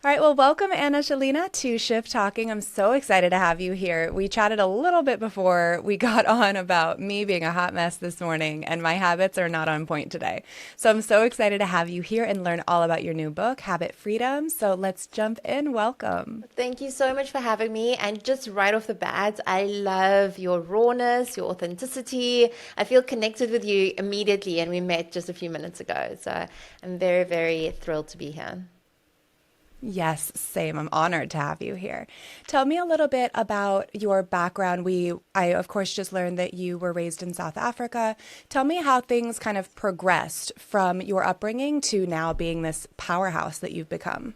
All right, well, welcome Anna Shilina to Shift Talking. I'm so excited to have you here. We chatted a little bit before we got on about me being a hot mess this morning, and my habits are not on point today. So I'm so excited to have you here and learn all about your new book, Habit Freedom. So let's jump in. Welcome. Thank you so much for having me. And just right off the bat, I love your rawness, your authenticity. I feel connected with you immediately, and we met just a few minutes ago. So I'm very, very thrilled to be here. Yes, same. I'm honored to have you here. Tell me a little bit about your background. I of course just learned that you were raised in South Africa. Tell me how things kind of progressed from your upbringing to now being this powerhouse that you've become.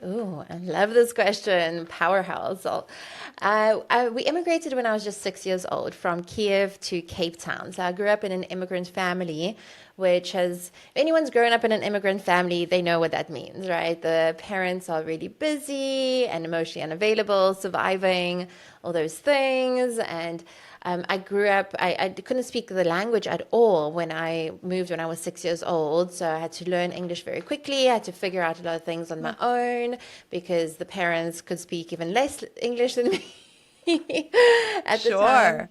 Ooh, I love this question. Powerhouse. We immigrated when I was just 6 years old from Kiev to Cape Town. So I grew up in an immigrant family, which has, if anyone's grown up in an immigrant family, they know what that means, right? The parents are really busy and emotionally unavailable, surviving all those things. And I grew up, I couldn't speak the language at all when I moved when I was 6 years old. So I had to learn English very quickly. I had to figure out a lot of things on my own because the parents could speak even less English than me at the time. Sure.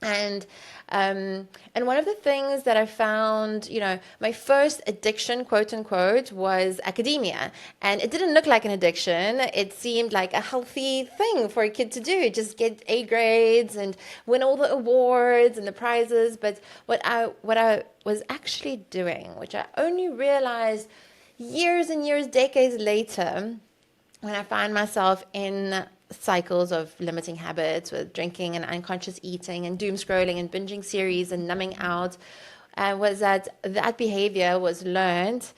And and one of the things that I found, my first addiction, quote unquote, was academia. And it didn't look like an addiction. It seemed like a healthy thing for a kid to do, just get A grades and win all the awards and the prizes. But what I was actually doing, which I only realized years and years, decades later, when I find myself in cycles of limiting habits with drinking and unconscious eating and doom scrolling and binging series and numbing out, was that behavior was learned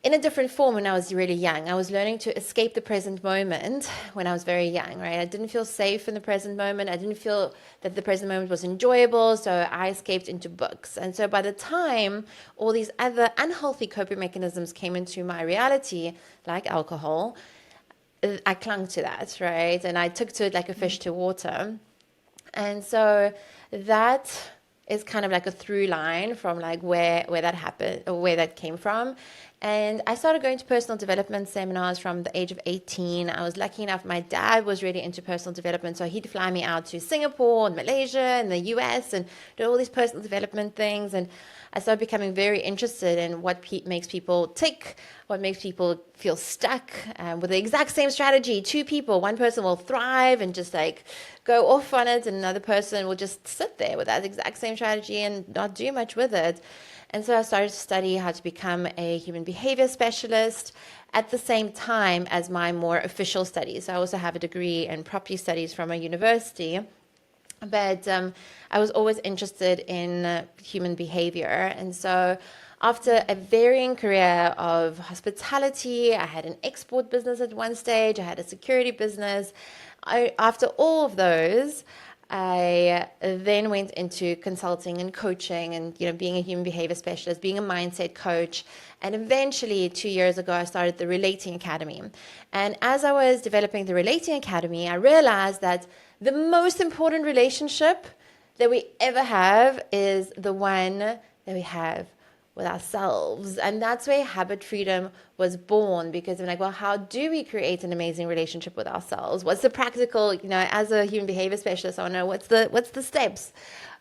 in a different form when I was really young. I was learning to escape the present moment when I was very young, right? I didn't feel safe in the present moment. I didn't feel that the present moment was enjoyable, so I escaped into books. And so by the time all these other unhealthy coping mechanisms came into my reality, like alcohol, I clung to that, right? And I took to it like a fish to water. And so that is kind of like a through line from like where that happened or where that came from. And I started going to personal development seminars from the age of 18. I was lucky enough, my dad was really into personal development. So he'd fly me out to Singapore and Malaysia and the US and do all these personal development things. And I started becoming very interested in what makes people tick, what makes people feel stuck with the exact same strategy. Two people, one person will thrive and just like go off on it, and another person will just sit there with that exact same strategy and not do much with it. And so I started to study how to become a human behavior specialist at the same time as my more official studies. So I also have a degree in property studies from a university. But I was always interested in human behavior. And so after a varying career of hospitality, I had an export business at one stage, I had a security business. After all of those, I then went into consulting and coaching and being a human behavior specialist, being a mindset coach. And eventually 2 years ago, I started the Relating Academy. And as I was developing the Relating Academy, I realized that the most important relationship that we ever have is the one that we have with ourselves. And that's where Habit Freedom was born, because I'm like, well, how do we create an amazing relationship with ourselves? What's the practical, as a human behavior specialist, I want to know what's the steps.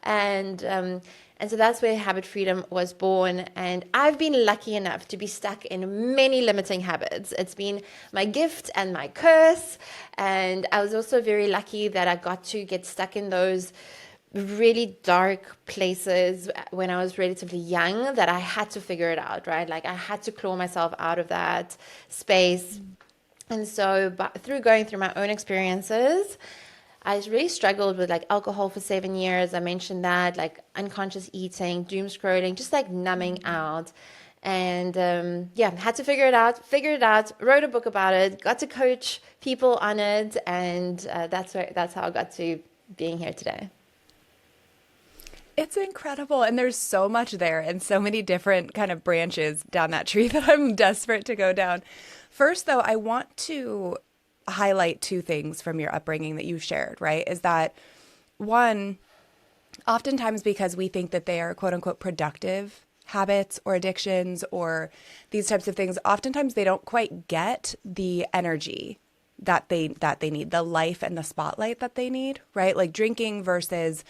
And so that's where Habit Freedom was born. And I've been lucky enough to be stuck in many limiting habits. It's been my gift and my curse. And I was also very lucky that I got to get stuck in those really dark places when I was relatively young, that I had to figure it out, right? Like I had to claw myself out of that space. And so through going through my own experiences, I really struggled with like alcohol for 7 years. I mentioned that, like unconscious eating, doom scrolling, just like numbing out. And had to figure it out, wrote a book about it, got to coach people on it. And that's how I got to being here today. It's incredible. And there's so much there and so many different kind of branches down that tree that I'm desperate to go down. First, though, I want to highlight two things from your upbringing that you shared, right? Is that one, oftentimes because we think that they are quote unquote productive habits or addictions or these types of things, oftentimes they don't quite get the energy that they need, the life and the spotlight that they need, right? Like drinking versus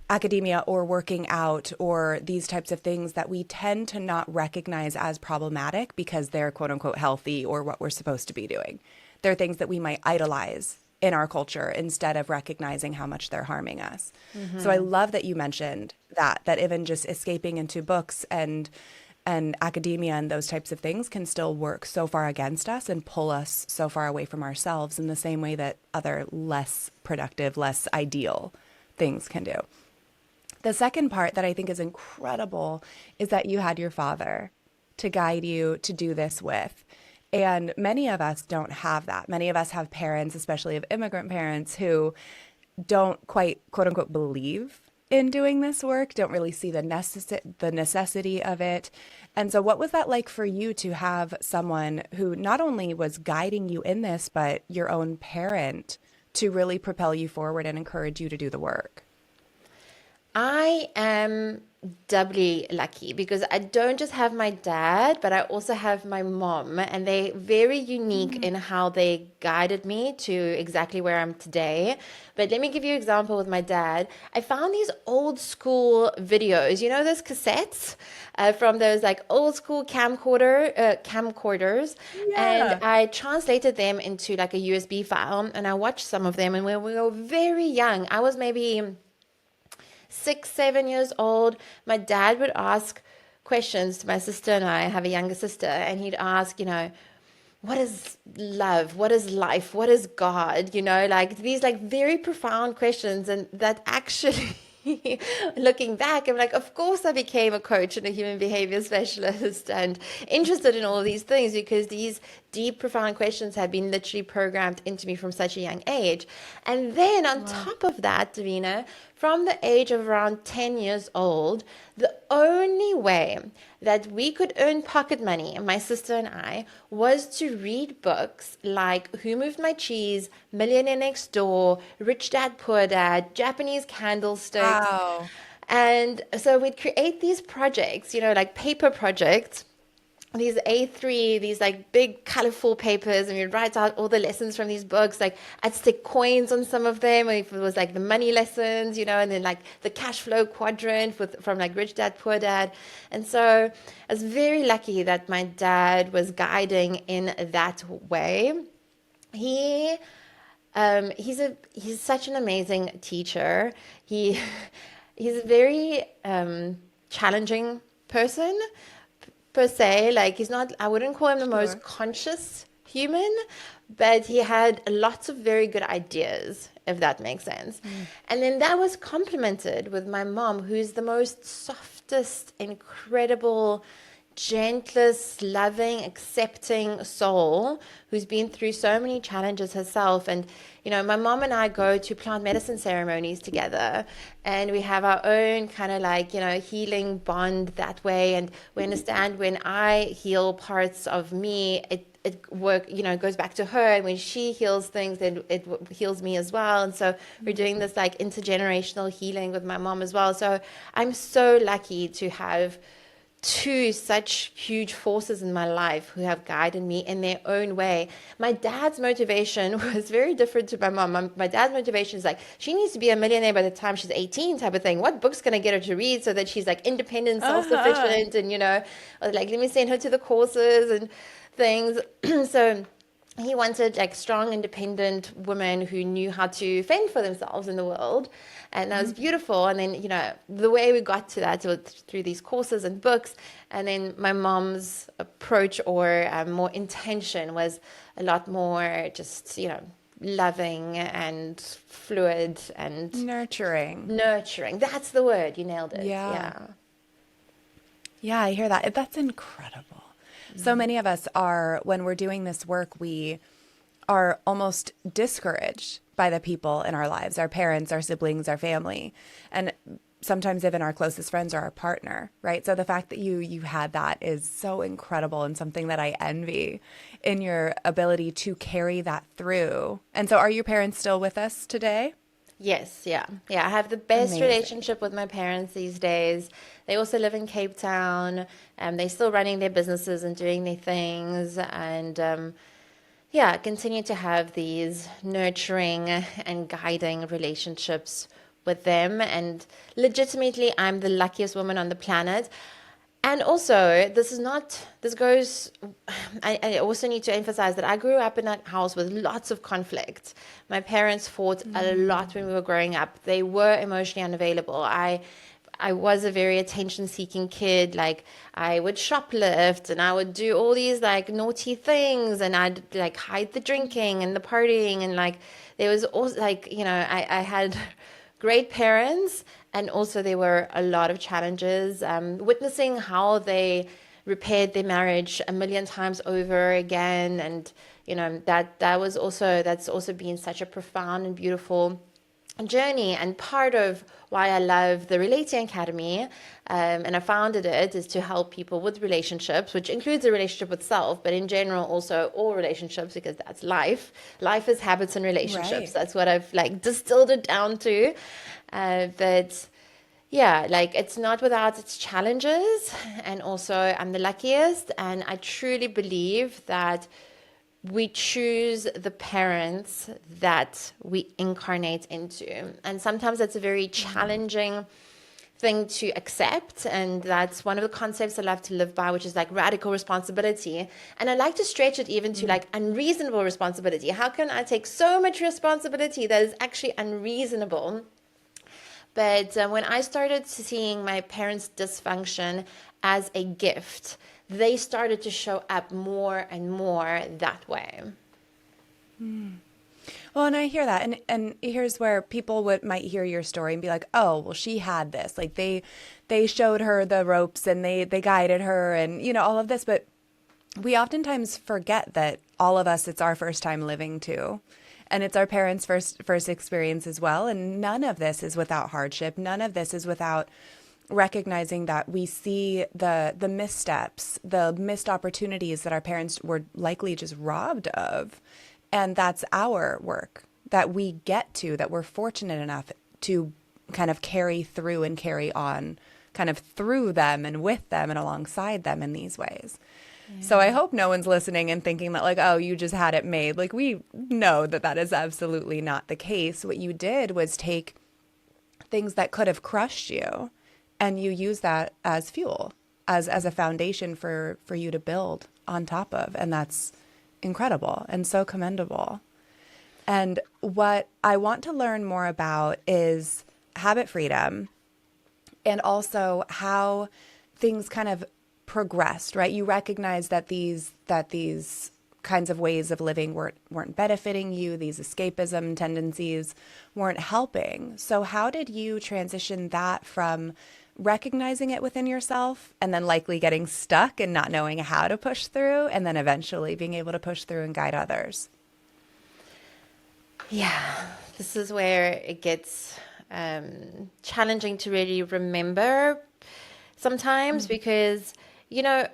academia or working out or these types of things that we tend to not recognize as problematic because they're quote unquote healthy or what we're supposed to be doing. They're things that we might idolize in our culture instead of recognizing how much they're harming us. So I love that you mentioned that even just escaping into books and academia and those types of things can still work so far against us and pull us so far away from ourselves in the same way that other less productive, less ideal things can do. The second part that I think is incredible is that you had your father to guide you to do this with. And many of us don't have that. Many of us have parents, especially of immigrant parents, who don't quite, quote unquote, believe in doing this work, don't really see the necessity of it. And so what was that like for you to have someone who not only was guiding you in this, but your own parent to really propel you forward and encourage you to do the work? I am doubly lucky because I don't just have my dad, but I also have my mom, and they're very unique in how they guided me to exactly where I'm today. But let me give you an example with my dad. I found these old school videos, you know, those cassettes from those like old school camcorders, Yeah. and I translated them into like a USB file, and I watched some of them. And when we were very young, I was maybe 6, 7 years old, my dad would ask questions to my sister and I have a younger sister, and he'd ask, you know, what is love? What is life? What is God? You know, like these like very profound questions. And that actually, looking back, I'm like, of course I became a coach and a human behavior specialist and interested in all of these things because these deep, profound questions had been literally programmed into me from such a young age. And then on top of that, Davina, from the age of around 10 years old, the only way that we could earn pocket money, my sister and I, was to read books like Who Moved My Cheese, Millionaire Next Door, Rich Dad, Poor Dad, Japanese Candlesticks. Wow. And so we'd create these projects, you know, like paper projects, these A3, these like big colorful papers, and we'd write out all the lessons from these books. Like I'd stick coins on some of them, if it was like the money lessons, you know, and then like the cash flow quadrant from like Rich Dad, Poor Dad. And so I was very lucky that my dad was guiding in that way. He he's such an amazing teacher. He's a very challenging person per se. Like he's not, I wouldn't call him the most conscious human, but he had lots of very good ideas, if that makes sense. And then that was complemented with my mom, who's the most softest, incredible, gentlest, loving, accepting soul who's been through so many challenges herself. And, you know, my mom and I go to plant medicine ceremonies together, and we have our own kind of like, you know, healing bond that way. And we understand when I heal parts of me, it goes back to her, and when she heals things, then it heals me as well. And so we're doing this like intergenerational healing with my mom as well. So I'm so lucky to have two such huge forces in my life who have guided me in their own way. My dad's motivation was very different to my mom. My dad's motivation is like, she needs to be a millionaire by the time she's 18 type of thing. What book's going to get her to read so that she's like independent, self-sufficient, and, you know, like, let me send her to the courses and things. So he wanted like strong, independent women who knew how to fend for themselves in the world. And that was beautiful. And then, you know, the way we got to that was through these courses and books. And then my mom's approach or more intention was a lot more just, you know, loving and fluid and Nurturing. nurturing. That's the word. You nailed it. Yeah. Yeah, I hear that. That's incredible. So many of us are, when we're doing this work, we are almost discouraged by the people in our lives, our parents, our siblings, our family, and sometimes even our closest friends or our partner, right? So the fact that you had that is so incredible and something that I envy in your ability to carry that through. And so are your parents still with us today? Yes, yeah. Yeah, I have the best Amazing. relationship with my parents these days. They also live in Cape Town, and they're still running their businesses and doing their things, and yeah, continue to have these nurturing and guiding relationships with them. And legitimately, I'm the luckiest woman on the planet. And also, this is not, this goes, I also need to emphasize that I grew up in a house with lots of conflict. My parents fought a lot when we were growing up. They were emotionally unavailable. I was a very attention seeking kid. Like, I would shoplift and I would do all these like naughty things, and I'd like hide the drinking and the partying. And like, there was also like, I had great parents, and also there were a lot of challenges. Witnessing how they repaired their marriage a million times over again. And, that's also been such a profound and beautiful journey, and part of why I love the Relating Academy, and I founded it, is to help people with relationships, which includes a relationship with self, but in general also all relationships, because that's life. Life is habits and relationships. Right. That's what I've like distilled it down to. But yeah, like it's not without its challenges, and also I'm the luckiest, and I truly believe that we choose the parents that we incarnate into. And sometimes that's a very challenging thing to accept. And that's one of the concepts I love to live by, which is like radical responsibility. And I like to stretch it even to like unreasonable responsibility. How can I take so much responsibility that is actually unreasonable? But when I started seeing my parents' dysfunction as a gift, they started to show up more and more that way. Well, and I hear that, and here's where people would might hear your story and be like, "Oh, well, she had this. Like they showed her the ropes and they guided her and all of this." But we oftentimes forget that all of us, it's our first time living too. And it's our parents' first experience as well. And none of this is without hardship. None of this is without recognizing that we see the missteps, the missed opportunities that our parents were likely just robbed of. And that's our work that we get to, that we're fortunate enough to kind of carry through and carry on kind of through them and with them and alongside them in these ways. So I hope no one's listening and thinking that like, oh, you just had it made. Like we know that that is absolutely not the case. What you did was take things that could have crushed you and you use that as fuel, as a foundation for you to build on top of. And that's incredible and so commendable. And what I want to learn more about is habit freedom and also how things kind of progressed, right? You recognize that these kinds of ways of living weren't benefiting you, these escapism tendencies weren't helping. So how did you transition that from recognizing it within yourself and then likely getting stuck and not knowing how to push through and then eventually being able to push through and guide others? Yeah, this is where it gets challenging to really remember sometimes, because, you know,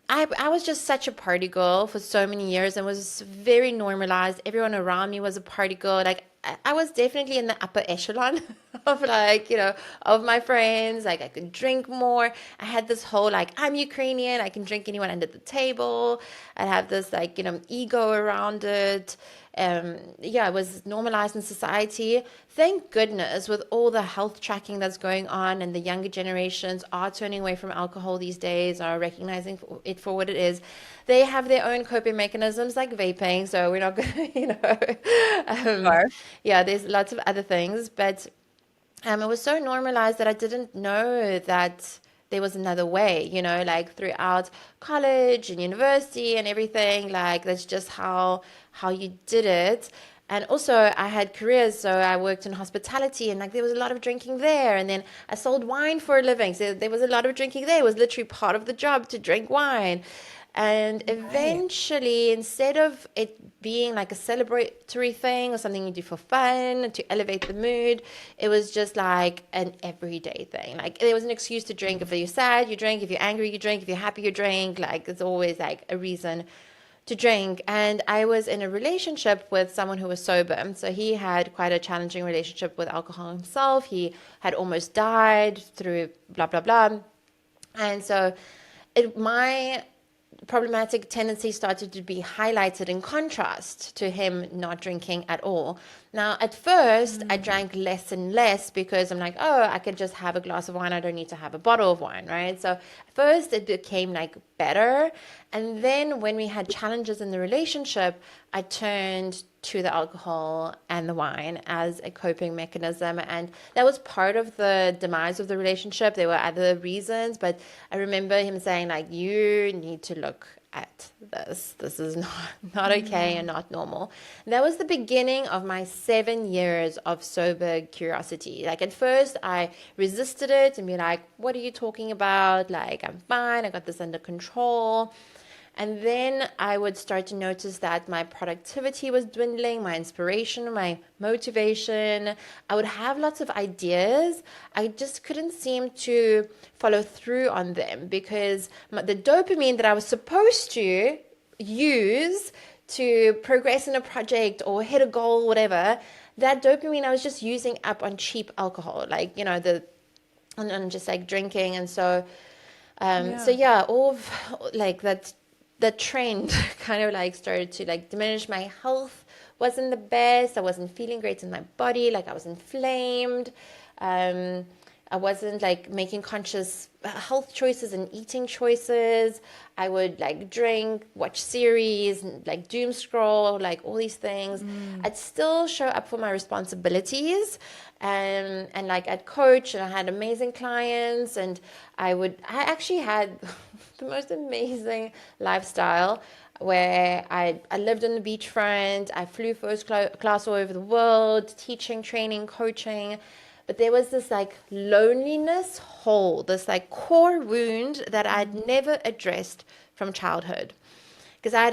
I was just such a party girl for so many years and was very normalized. Everyone around me was a party girl. Like, I was definitely in the upper echelon of like, of my friends. Like, I could drink more. I had this whole like, I'm Ukrainian, I can drink anyone under the table. I have this like, ego around it. Yeah, it was normalized in society. Thank goodness, with all the health tracking that's going on, and the younger generations are turning away from alcohol these days, are recognizing it for what it is. They have their own coping mechanisms like vaping, so we're not going to, Sure. yeah, there's lots of other things, but it was so normalized that I didn't know that there was another way, like throughout college and university and everything. Like, that's just how you did it. And also I had careers, so I worked in hospitality, and like there was a lot of drinking there. And then I sold wine for a living, so there was a lot of drinking there. It was literally part of the job to drink wine. And Right. eventually, instead of it being like a celebratory thing or something you do for fun to elevate the mood, it was just like an everyday thing. Like, there was an excuse to drink. If you're sad, you drink. If you're angry, you drink. If you're happy, you drink. Like, it's always like a reason to drink. And I was in a relationship with someone who was sober. So he had quite a challenging relationship with alcohol himself. He had almost died through blah, blah, blah. And so my problematic tendency started to be highlighted in contrast to him not drinking at all. Now, at first, I drank less and less because I'm like, oh, I could just have a glass of wine. I don't need to have a bottle of wine, right? So at first, it became like better. And then when we had challenges in the relationship, I turned to the alcohol and the wine as a coping mechanism. And that was part of the demise of the relationship. There were other reasons, but I remember him saying, like, you need to look at this. This is not okay and not normal. And that was the beginning of my 7 years of sober curiosity. Like at first I resisted it and be like, what are you talking about? Like, I'm fine. I got this under control. And then I would start to notice that my productivity was dwindling, my inspiration, my motivation. I would have lots of ideas. I just couldn't seem to follow through on them because the dopamine that I was supposed to use to progress in a project or hit a goal, whatever, that dopamine I was just using up on cheap alcohol, like, on just like drinking. And so, all of like that trend kind of like started to like diminish. My health wasn't the best. I wasn't feeling great in my body. Like I was inflamed. I wasn't like making conscious health choices and eating choices. I would like drink, watch series, like doom scroll, like all these things. I'd still show up for my responsibilities, and like I'd coach, and I had amazing clients, and I actually had the most amazing lifestyle where I lived on the beachfront. I flew first class all over the world, teaching, training, coaching. But there was this like loneliness hole, this like core wound that I'd never addressed from childhood, because I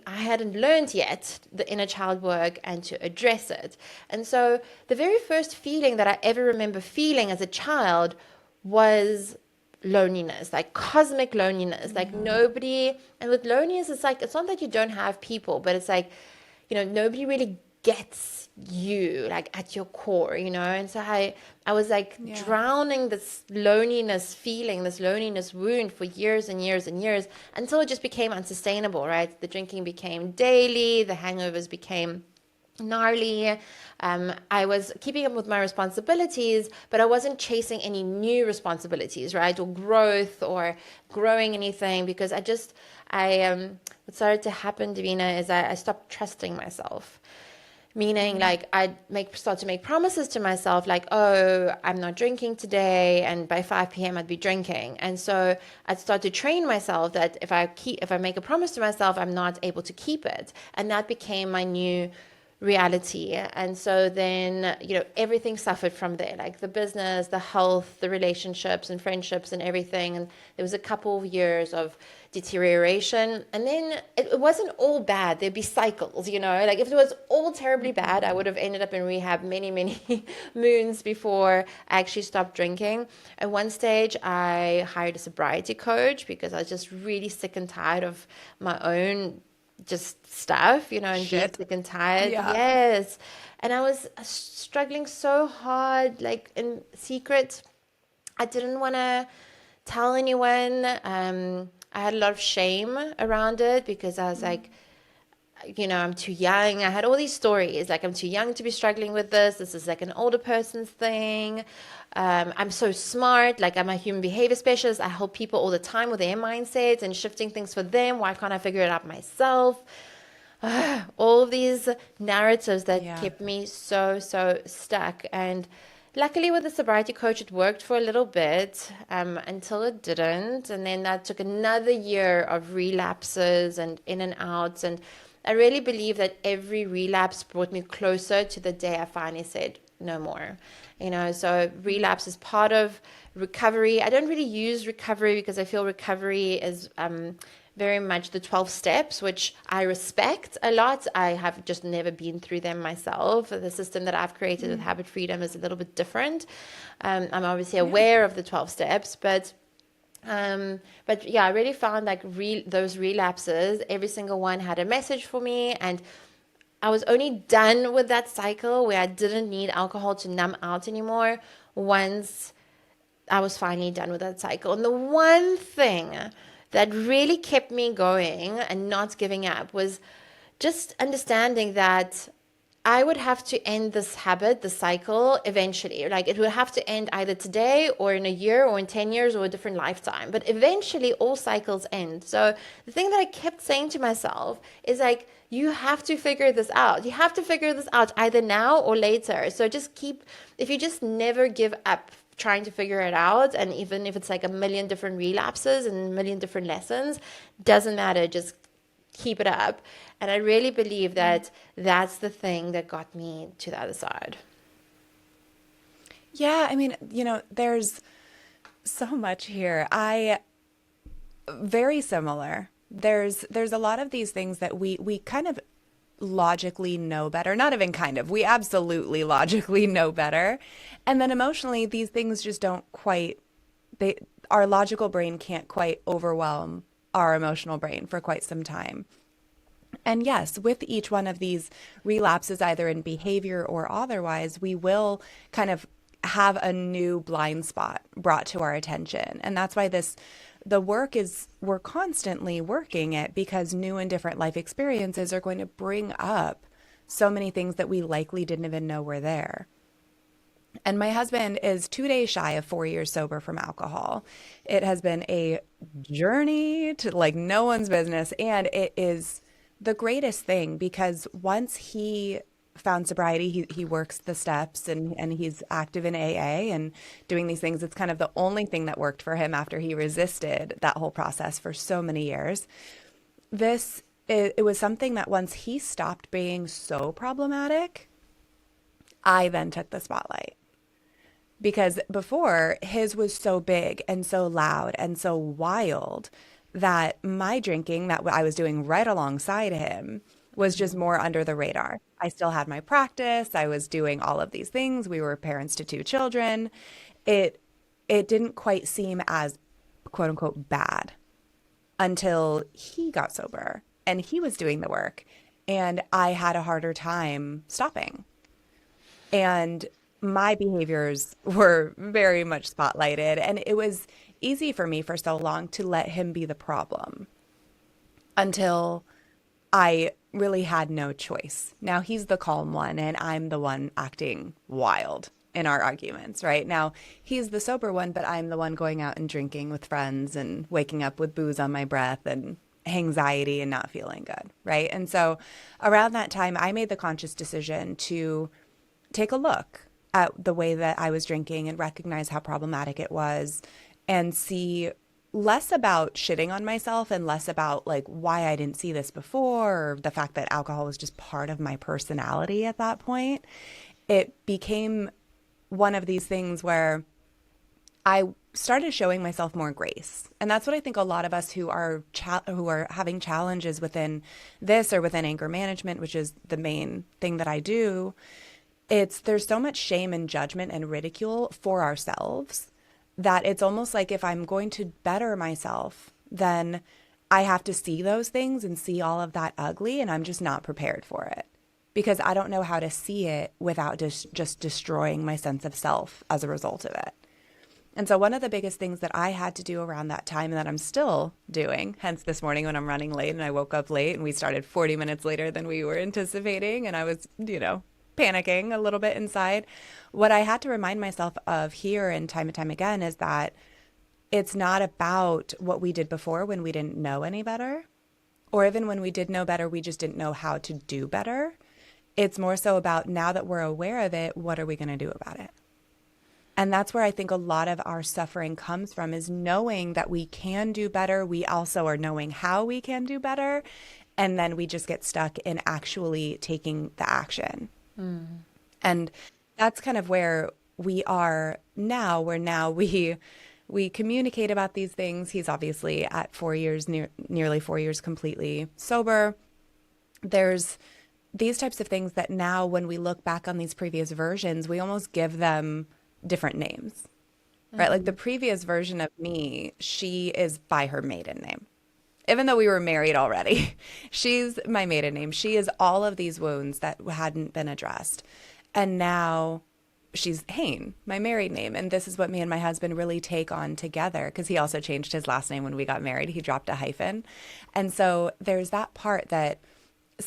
hadn't learned yet the inner child work and to address it. And so the very first feeling that I ever remember feeling as a child was loneliness, like cosmic loneliness, like nobody. And with loneliness, it's like, it's not that you don't have people, but it's like, nobody really gets you like at your core, and so I was like drowning this loneliness feeling, this loneliness wound for years and years and years, until it just became unsustainable, right? The drinking became daily, the hangovers became gnarly. I was keeping up with my responsibilities, but I wasn't chasing any new responsibilities, right? Or growth or growing anything, because what started to happen, Davina, is I stopped trusting myself. Meaning, like, start to make promises to myself, like, oh, I'm not drinking today, and by 5 p.m. I'd be drinking. And so I'd start to train myself that if I make a promise to myself, I'm not able to keep it. And that became my new reality. And so then, everything suffered from there, like the business, the health, the relationships and friendships and everything. And there was a couple of years of deterioration. And then it wasn't all bad. There'd be cycles, like if it was all terribly bad, I would have ended up in rehab many, many moons before I actually stopped drinking. At one stage, I hired a sobriety coach because I was just really sick and tired of my own just stuff, and being sick and tired. Yeah. Yes. And I was struggling so hard, like in secret. I didn't want to tell anyone. I had a lot of shame around it because I was like, I'm too young. I had all these stories, like I'm too young to be struggling with this. This is like an older person's thing. I'm so smart. Like I'm a human behavior specialist. I help people all the time with their mindsets and shifting things for them. Why can't I figure it out myself? All of these narratives that kept me so stuck. And luckily with the sobriety coach, it worked for a little bit until it didn't. And then that took another year of relapses and in and outs. And I really believe that every relapse brought me closer to the day I finally said, no more. So relapse is part of recovery. I don't really use recovery because I feel recovery is very much the 12 steps, which I respect a lot. I have just never been through them myself. The system that I've created with Habit Freedom is a little bit different. I'm obviously aware of the 12 steps, but But yeah, I really found like those relapses, every single one had a message for me. And I was only done with that cycle where I didn't need alcohol to numb out anymore once I was finally done with that cycle. And the one thing that really kept me going and not giving up was just understanding that I would have to end this habit, the cycle, eventually. Like it would have to end either today or in a year or in 10 years or a different lifetime. But eventually all cycles end. So the thing that I kept saying to myself is like, you have to figure this out. You have to figure this out either now or later. So just if you just never give up trying to figure it out, and even if it's like a million different relapses and a million different lessons, doesn't matter. Just keep it up. And I really believe that that's the thing that got me to the other side. Yeah, I mean, there's so much here. I very similar. There's a lot of these things that we kind of logically know better. Not even kind of. We absolutely logically know better. And then emotionally, these things just don't quite they our logical brain can't quite overwhelm our emotional brain for quite some time. And yes, with each one of these relapses, either in behavior or otherwise, we will kind of have a new blind spot brought to our attention. And that's why the work is, we're constantly working it because new and different life experiences are going to bring up so many things that we likely didn't even know were there. And my husband is 2 days shy of 4 years sober from alcohol. It has been a journey to like no one's business. And it is the greatest thing because once he found sobriety, he works the steps and he's active in AA and doing these things. It's kind of the only thing that worked for him after he resisted that whole process for so many years. It was something that once he stopped being so problematic, I then took the spotlight. Because before, his was so big and so loud and so wild that my drinking that I was doing right alongside him was just more under the radar. I still had my practice. I was doing all of these things. We were parents to two children. It it didn't quite seem as quote unquote bad until he got sober and he was doing the work and I had a harder time stopping. And my behaviors were very much spotlighted. And it was easy for me for so long to let him be the problem until I really had no choice. Now he's the calm one, and I'm the one acting wild in our arguments, right? Now he's the sober one, but I'm the one going out and drinking with friends and waking up with booze on my breath and anxiety and not feeling good, right? And so around that time, I made the conscious decision to take a look at the way that I was drinking and recognize how problematic it was and see less about shitting on myself and less about like why I didn't see this before or the fact that alcohol was just part of my personality at that point. It became one of these things where I started showing myself more grace. And that's what I think a lot of us who are having challenges within this or within anger management, which is the main thing that I do, there's so much shame and judgment and ridicule for ourselves that it's almost like if I'm going to better myself, then I have to see those things and see all of that ugly, and I'm just not prepared for it because I don't know how to see it without just destroying my sense of self as a result of it. And so one of the biggest things that I had to do around that time and that I'm still doing, hence this morning when I'm running late and I woke up late and we started 40 minutes later than we were anticipating and I was, panicking a little bit inside. What I had to remind myself of here and time again is that it's not about what we did before when we didn't know any better, or even when we did know better, we just didn't know how to do better. It's more so about now that we're aware of it, what are we going to do about it? And that's where I think a lot of our suffering comes from is knowing that we can do better. We also are knowing how we can do better. And then we just get stuck in actually taking the action. And that's kind of where we are now, where now we communicate about these things. He's obviously at 4 years, nearly 4 years completely sober. There's these types of things that now when we look back on these previous versions, we almost give them different names. right? Like the previous version of me, she is by her maiden name. Even though we were married already, she's my maiden name. She is all of these wounds that hadn't been addressed. And now she's Hehn, my married name. And this is what me and my husband really take on together because he also changed his last name when we got married. He dropped a hyphen. And so there's that part that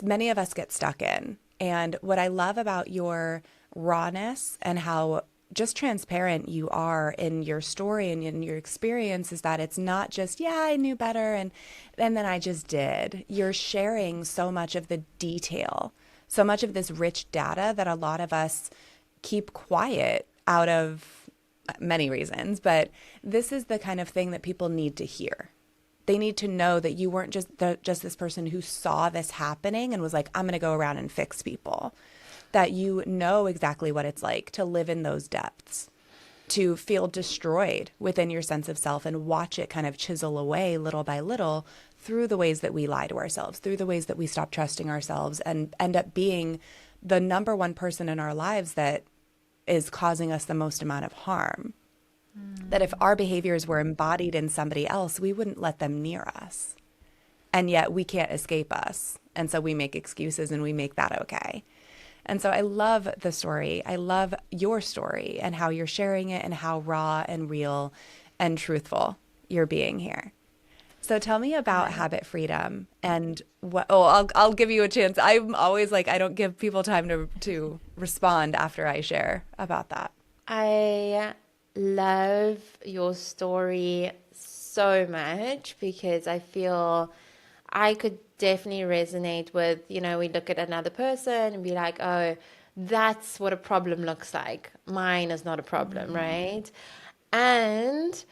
many of us get stuck in. And what I love about your rawness and how just transparent you are in your story and in your experience is that it's not just, yeah, I knew better and then I just did. You're sharing so much of the detail, so much of this rich data that a lot of us keep quiet out of many reasons, but this is the kind of thing that people need to hear. They need to know that you weren't just this person who saw this happening and was like, I'm going to go around and fix people. That you know exactly what it's like to live in those depths, to feel destroyed within your sense of self and watch it kind of chisel away little by little through the ways that we lie to ourselves, through the ways that we stop trusting ourselves and end up being the number one person in our lives that is causing us the most amount of harm. That if our behaviors were embodied in somebody else, we wouldn't let them near us. And yet we can't escape us. And so we make excuses and we make that okay. And so I love the story. I love your story and how you're sharing it and how raw and real and truthful you're being here. So tell me about habit freedom and what, I'll give you a chance. I'm always like, I don't give people time to respond after I share about that. I love your story so much because I feel I could definitely resonate with, we look at another person and be like, oh, that's what a problem looks like. Mine is not a problem, right? And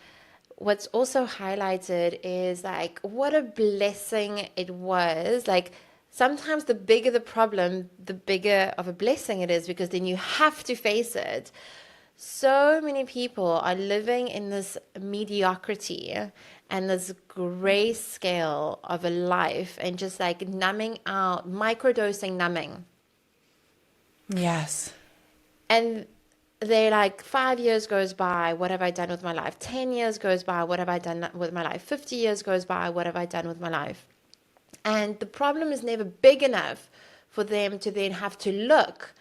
what's also highlighted is like what a blessing it was. Like sometimes the bigger the problem, the bigger of a blessing it is because then you have to face it. So many people are living in this mediocrity and this gray scale of a life and just like numbing out, microdosing numbing. Yes. And they're like, 5 years goes by, what have I done with my life? 10 years goes by, what have I done with my life? 50 years goes by, what have I done with my life? And the problem is never big enough for them to then have to look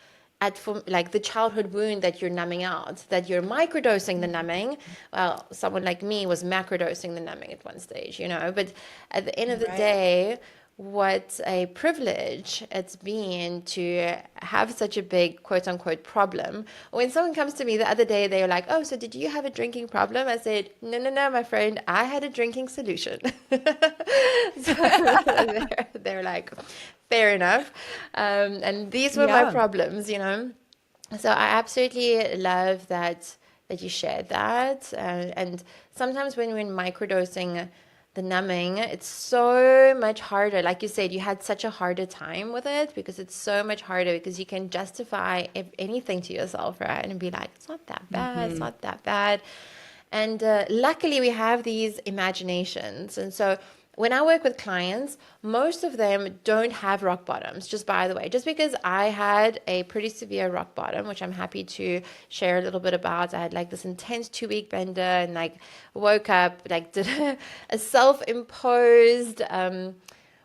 at like the childhood wound that you're numbing out, that you're microdosing the numbing. Well, someone like me was macrodosing the numbing at one stage, but at the end of the day, what a privilege it's been to have such a big quote unquote problem. When someone comes to me the other day, they were like, oh, so did you have a drinking problem? I said, no, my friend, I had a drinking solution. So they're like, fair enough. And these were my problems, So I absolutely love that you shared that. And sometimes when we're microdosing the numbing, it's so much harder. Like you said, you had such a harder time with it because it's so much harder because you can justify anything to yourself, right? And be like, it's not that bad, it's not that bad. And luckily we have these imaginations. And so when I work with clients, most of them don't have rock bottoms, just by the way. Just because I had a pretty severe rock bottom, which I'm happy to share a little bit about. I had like this intense 2-week bender and like woke up, like did a self-imposed,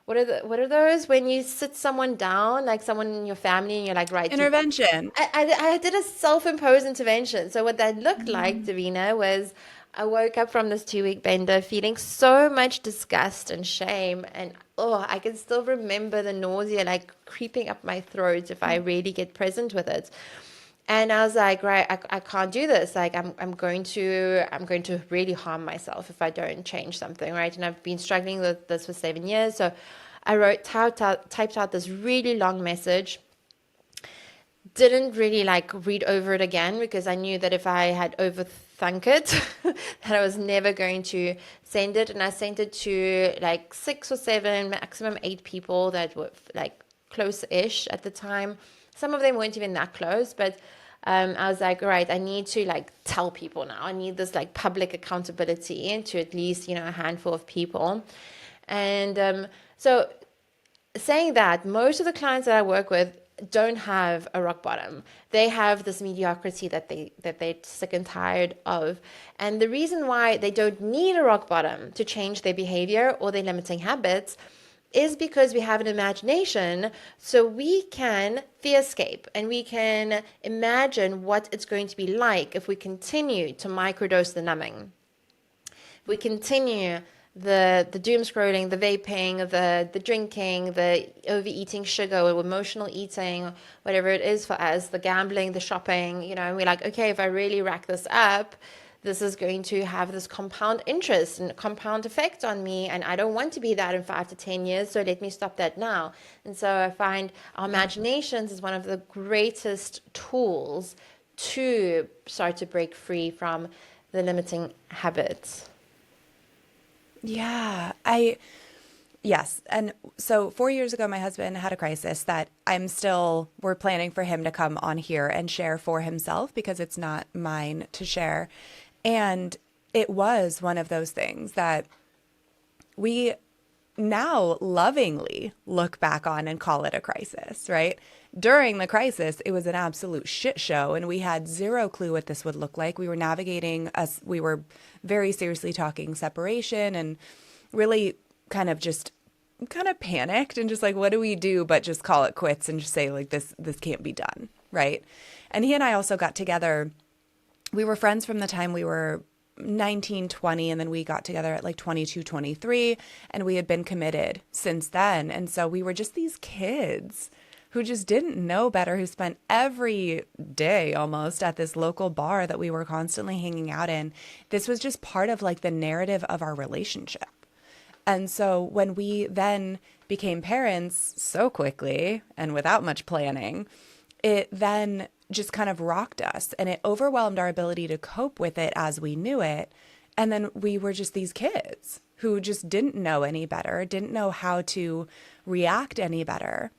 what are those when you sit someone down, like someone in your family and you're like, right. Intervention. I did a self-imposed intervention. So what that looked like, Davina, was I woke up from this 2-week bender feeling so much disgust and shame. And I can still remember the nausea like creeping up my throat if I really get present with it. And I was like, right, I can't do this. Like I'm going to really harm myself if I don't change something, right? And I've been struggling with this for 7 years. So I typed out this really long message. Didn't really like read over it again because I knew that if I had overthunk it, that I was never going to send it. And I sent it to like 6 or 7, maximum 8 people that were like close-ish at the time. Some of them weren't even that close, but I was like, all right, I need to like tell people now. I need this like public accountability to at least, a handful of people. And so saying that, most of the clients that I work with don't have a rock bottom. They have this mediocrity that they're sick and tired of. And the reason why they don't need a rock bottom to change their behavior or their limiting habits is because we have an imagination, so we can fear escape and we can imagine what it's going to be like if we continue to microdose the numbing. If we continue the doom scrolling, the vaping, the drinking, the overeating sugar or emotional eating, whatever it is for us, the gambling, the shopping, and we're like, okay, if I really rack this up, this is going to have this compound interest and compound effect on me, and I don't want to be that in 5 to 10 years, so let me stop that now. And so I find our imaginations is one of the greatest tools to start to break free from the limiting habits. Yeah, yes. And so 4 years ago, my husband had a crisis that we're planning for him to come on here and share for himself because it's not mine to share. And it was one of those things that we now lovingly look back on and call it a crisis, right? During the crisis, it was an absolute shit show, and we had zero clue what this would look like. We were very seriously talking separation and really kind of panicked and just like, what do we do but just call it quits and just say like this can't be done, right? And he and I also got together. We were friends from the time we were 19, 20, and then we got together at like 22, 23, and we had been committed since then. And so we were just these kids who just didn't know better, who spent every day almost at this local bar that we were constantly hanging out in. This was just part of like the narrative of our relationship. And so when we then became parents so quickly and without much planning, it then just kind of rocked us and it overwhelmed our ability to cope with it as we knew it. And then we were just these kids who just didn't know any better, didn't know how to react any better.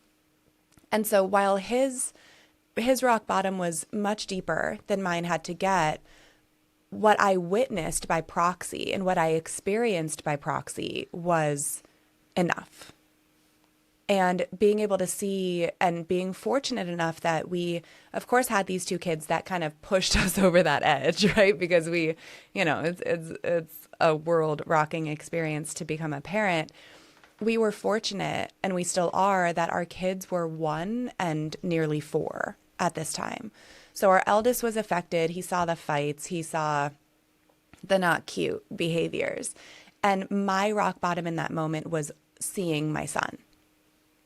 And so while his rock bottom was much deeper than mine had to get, what I witnessed by proxy and what I experienced by proxy was enough. And being able to see and being fortunate enough that we, of course, had these two kids that kind of pushed us over that edge, right? Because it's a world rocking experience to become a parent. We were fortunate, and we still are, that our kids were 1 and nearly 4 at this time. So our eldest was affected. He saw the fights. He saw the not cute behaviors. And my rock bottom in that moment was seeing my son.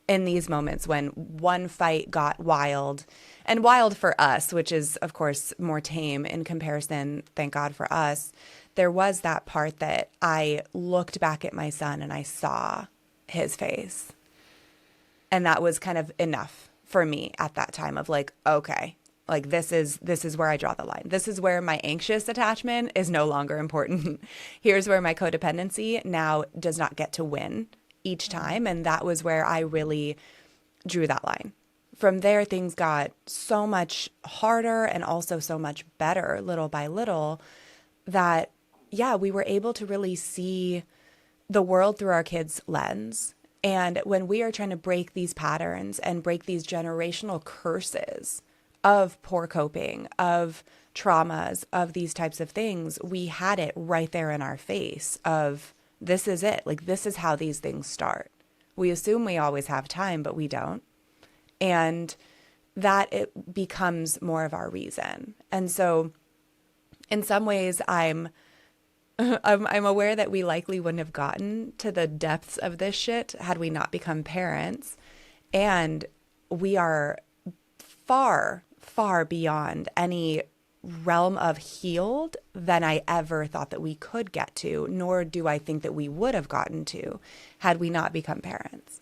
In these moments when one fight got wild, and wild for us, which is, of course, more tame in comparison, thank God for us, there was that part that I looked back at my son and I saw his face. And that was kind of enough for me at that time of like, okay, like this is where I draw the line. This is where my anxious attachment is no longer important. Here's where my codependency now does not get to win each time. And that was where I really drew that line. From there, things got so much harder and also so much better little by little that, yeah, we were able to really see the world through our kids' lens. And when we are trying to break these patterns and break these generational curses of poor coping, of traumas, of these types of things, we had it right there in our face of this is it. Like, this is how these things start. We assume we always have time, but we don't. And that it becomes more of our reason. And so in some ways, I'm aware that we likely wouldn't have gotten to the depths of this shit had we not become parents. And we are far, far beyond any realm of healed than I ever thought that we could get to, nor do I think that we would have gotten to had we not become parents.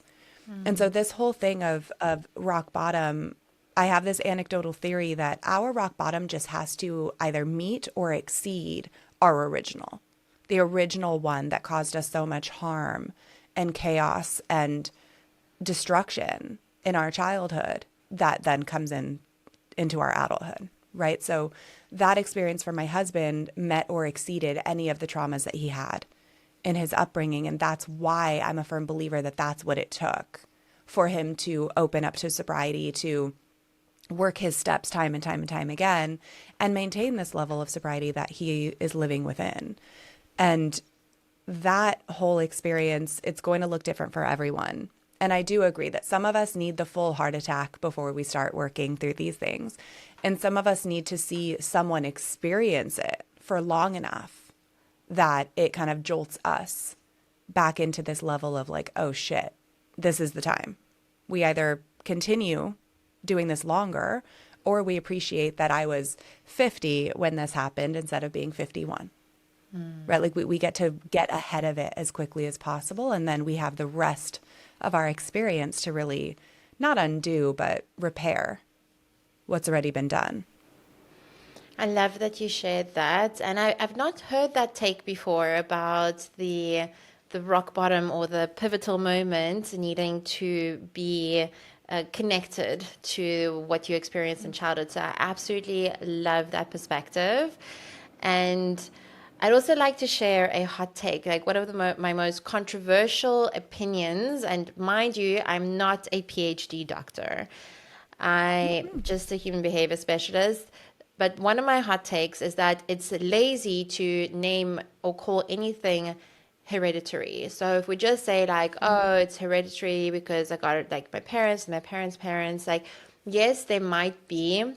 And so this whole thing of rock bottom, I have this anecdotal theory that our rock bottom just has to either meet or exceed our original, the original one that caused us so much harm and chaos and destruction in our childhood that then comes into our adulthood, right? So that experience for my husband met or exceeded any of the traumas that he had in his upbringing. And that's why I'm a firm believer that that's what it took for him to open up to sobriety, to work his steps time and time and time again, and maintain this level of sobriety that he is living within. And that whole experience, it's going to look different for everyone. And I do agree that some of us need the full heart attack before we start working through these things. And some of us need to see someone experience it for long enough that it kind of jolts us back into this level of like, oh shit, this is the time. We either continue doing this longer, or we appreciate that I was 50 when this happened instead of being 51. Right? Like we get to get ahead of it as quickly as possible. And then we have the rest of our experience to really not undo, but repair what's already been done. I love that you shared that. And I've not heard that take before about the rock bottom or the pivotal moment needing to be connected to what you experienced in childhood. So I absolutely love that perspective. And I'd also like to share a hot take, like one of my most controversial opinions. And mind you, I'm not a PhD doctor. I'm just a human behavior specialist. But one of my hot takes is that it's lazy to name or call anything hereditary. So if we just say like, oh, it's hereditary because I got it like my parents and my parents' parents, like, yes, there might be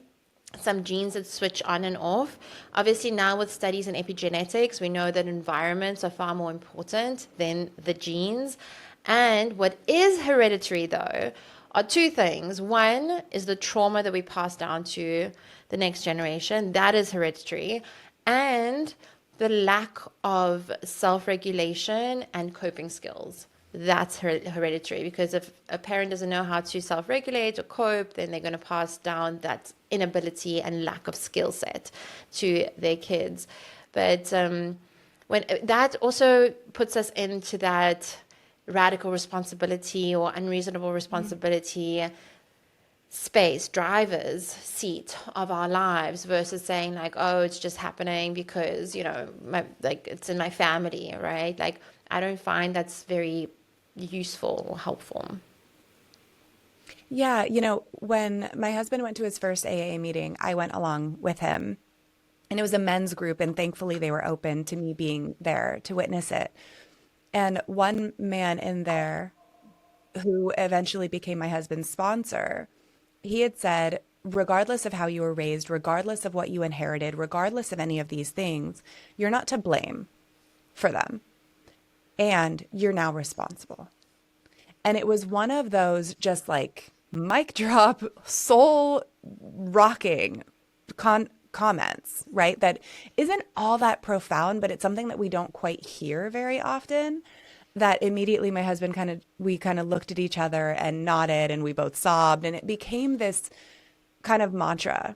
some genes that switch on and off. Obviously, now with studies in epigenetics, we know that environments are far more important than the genes. And what is hereditary, though, are two things. One is the trauma that we pass down to the next generation. That is hereditary. And the lack of self-regulation and coping skills. That's hereditary, because if a parent doesn't know how to self-regulate or cope, then they're going to pass down that inability and lack of skill set to their kids. But when that also puts us into that radical responsibility or unreasonable responsibility space, driver's seat of our lives, versus saying like, oh, it's just happening because, you know, like it's in my family, right? Like, I don't find that's very useful or helpful. Yeah, you know, when my husband went to his first AA meeting, I went along with him. And it was a men's group, and thankfully they were open to me being there to witness it. And one man in there, who eventually became my husband's sponsor, he had said, regardless of how you were raised, regardless of what you inherited, regardless of any of these things, you're not to blame for them. And you're now responsible. And it was one of those just like mic drop, soul rocking comments, right? That isn't all that profound, but it's something that we don't quite hear very often. That immediately my husband we kind of looked at each other and nodded, and we both sobbed. And it became this kind of mantra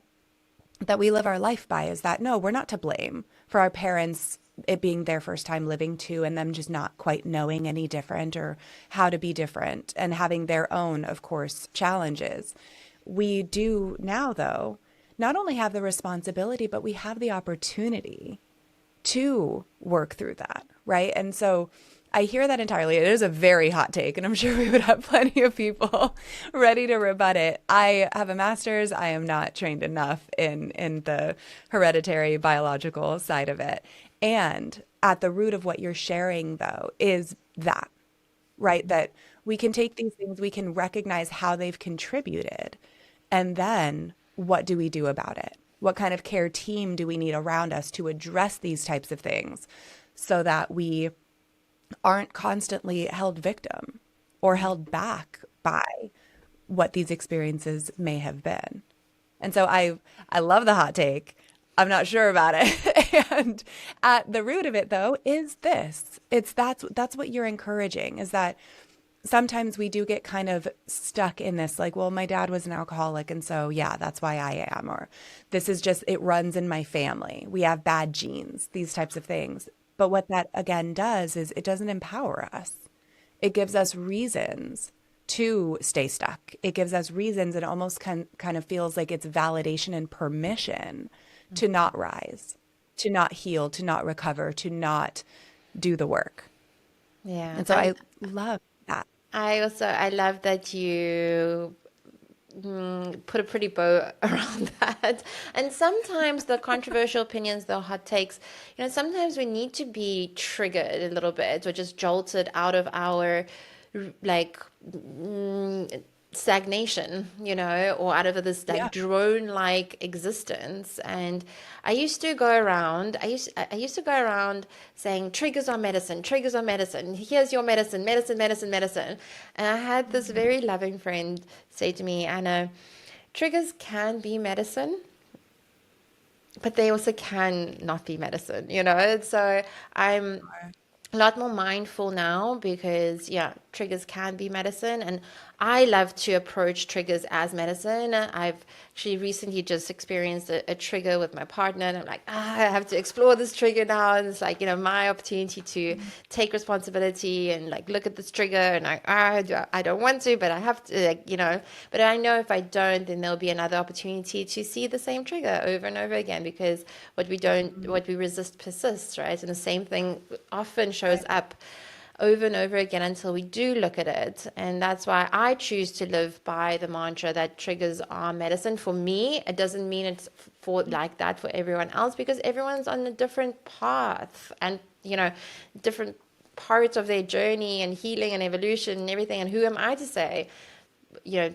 that we live our life by, is that no, we're not to blame for our parents, it being their first time living too, and them just not quite knowing any different or how to be different, and having their own, of course, challenges. We do now, though, not only have the responsibility, but we have the opportunity to work through that, right? And so I hear that entirely. It is a very hot take, and I'm sure we would have plenty of people ready to rebut it. I have a master's. I am not trained enough in the hereditary biological side of it. And at the root of what you're sharing, though, is that, right? That we can take these things, we can recognize how they've contributed, and then what do we do about it? What kind of care team do we need around us to address these types of things so that we aren't constantly held victim or held back by what these experiences may have been? And so I love the hot take. I'm not sure about it. And at the root of it, though, is this. That's what you're encouraging, is that sometimes we do get kind of stuck in this, like, well, my dad was an alcoholic, and so, yeah, that's why I am. Or this is just, it runs in my family. We have bad genes, these types of things. But what that, again, does is it doesn't empower us. It gives us reasons to stay stuck. It gives us reasons, and it almost kind of feels like it's validation and permission to not rise, to not heal, to not recover, to not do the work. Yeah. And so I love that. I love that you put a pretty bow around that. And sometimes the controversial opinions, the hot takes, sometimes we need to be triggered a little bit or just jolted out of our like stagnation, or out of this like Yeah. drone-like existence. And I used to go around saying triggers are medicine, triggers are medicine. Here's your medicine, medicine, medicine, medicine. And I had this very loving friend say to me, Anna, triggers can be medicine, but they also can not be medicine, So I'm a lot more mindful now because, yeah, triggers can be medicine. And I love to approach triggers as medicine. I've actually recently just experienced a trigger with my partner, and I'm like, I have to explore this trigger now. And it's like, my opportunity to take responsibility and like look at this trigger. And I don't want to, but I have to, but I know if I don't, then there'll be another opportunity to see the same trigger over and over again, because what we resist persists, right? And the same thing often shows up over and over again until we do look at it. And that's why I choose to live by the mantra that triggers are medicine. For me, it doesn't mean it's for like that for everyone else, because everyone's on a different path and, different parts of their journey and healing and evolution and everything. And who am I to say,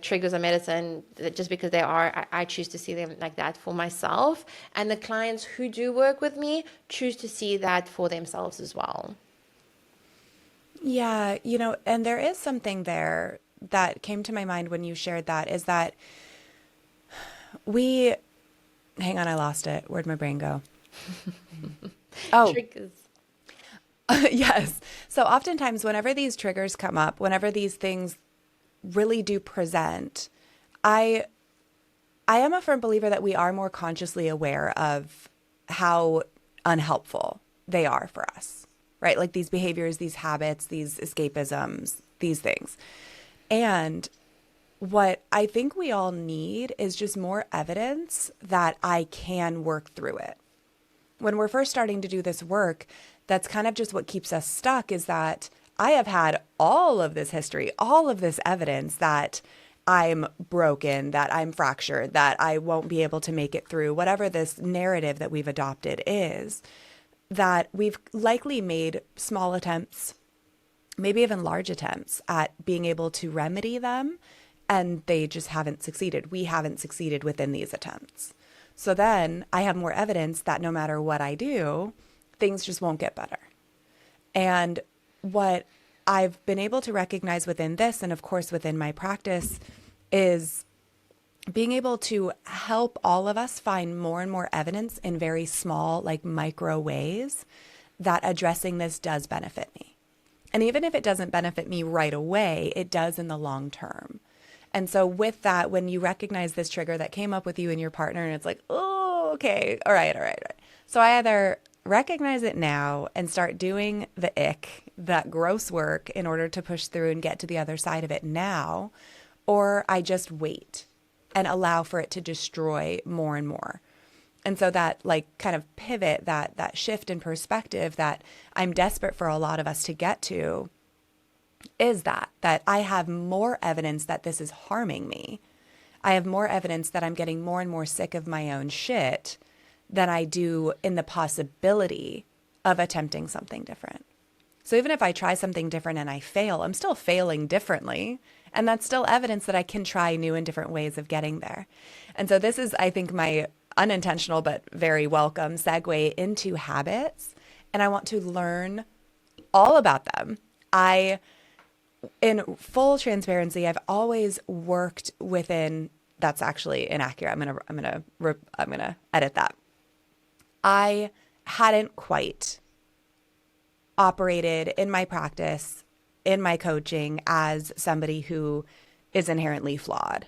triggers are medicine? Just because they are, I choose to see them like that for myself. And the clients who do work with me choose to see that for themselves as well. Yeah, and there is something there that came to my mind when you shared that, is that we, hang on, I lost it. Where'd my brain go? Oh, Triggers. yes. So oftentimes, whenever these triggers come up, whenever these things really do present, I I am a firm believer that we are more consciously aware of how unhelpful they are for us, right? Like these behaviors, these habits, these escapisms, these things. And what I think we all need is just more evidence that I can work through it. When we're first starting to do this work, that's kind of just what keeps us stuck, is that I have had all of this history, all of this evidence that I'm broken, that I'm fractured, that I won't be able to make it through, whatever this narrative that we've adopted is, that we've likely made small attempts, maybe even large attempts at being able to remedy them, and they just haven't succeeded. We haven't succeeded within these attempts. So then I have more evidence that no matter what I do, things just won't get better. And what I've been able to recognize within this, and of course within my practice, is being able to help all of us find more and more evidence in very small, like micro ways, that addressing this does benefit me. And even if it doesn't benefit me right away, it does in the long term. And so with that, when you recognize this trigger that came up with you and your partner, and it's like, oh, okay, all right, all right, all right. So I either recognize it now and start doing the ick, that gross work, in order to push through and get to the other side of it now, or I just wait and allow for it to destroy more and more. And so that like kind of pivot, that shift in perspective that I'm desperate for a lot of us to get to, is that I have more evidence that this is harming me. I have more evidence that I'm getting more and more sick of my own shit than I do in the possibility of attempting something different. So even if I try something different and I fail, I'm still failing differently. And that's still evidence that I can try new and different ways of getting there. And so this is, I think, my unintentional but very welcome segue into habits. And I want to learn all about them. In full transparency, I've always worked within, that's actually inaccurate. I'm gonna edit that. I hadn't quite operated in my practice, in my coaching, as somebody who is inherently flawed.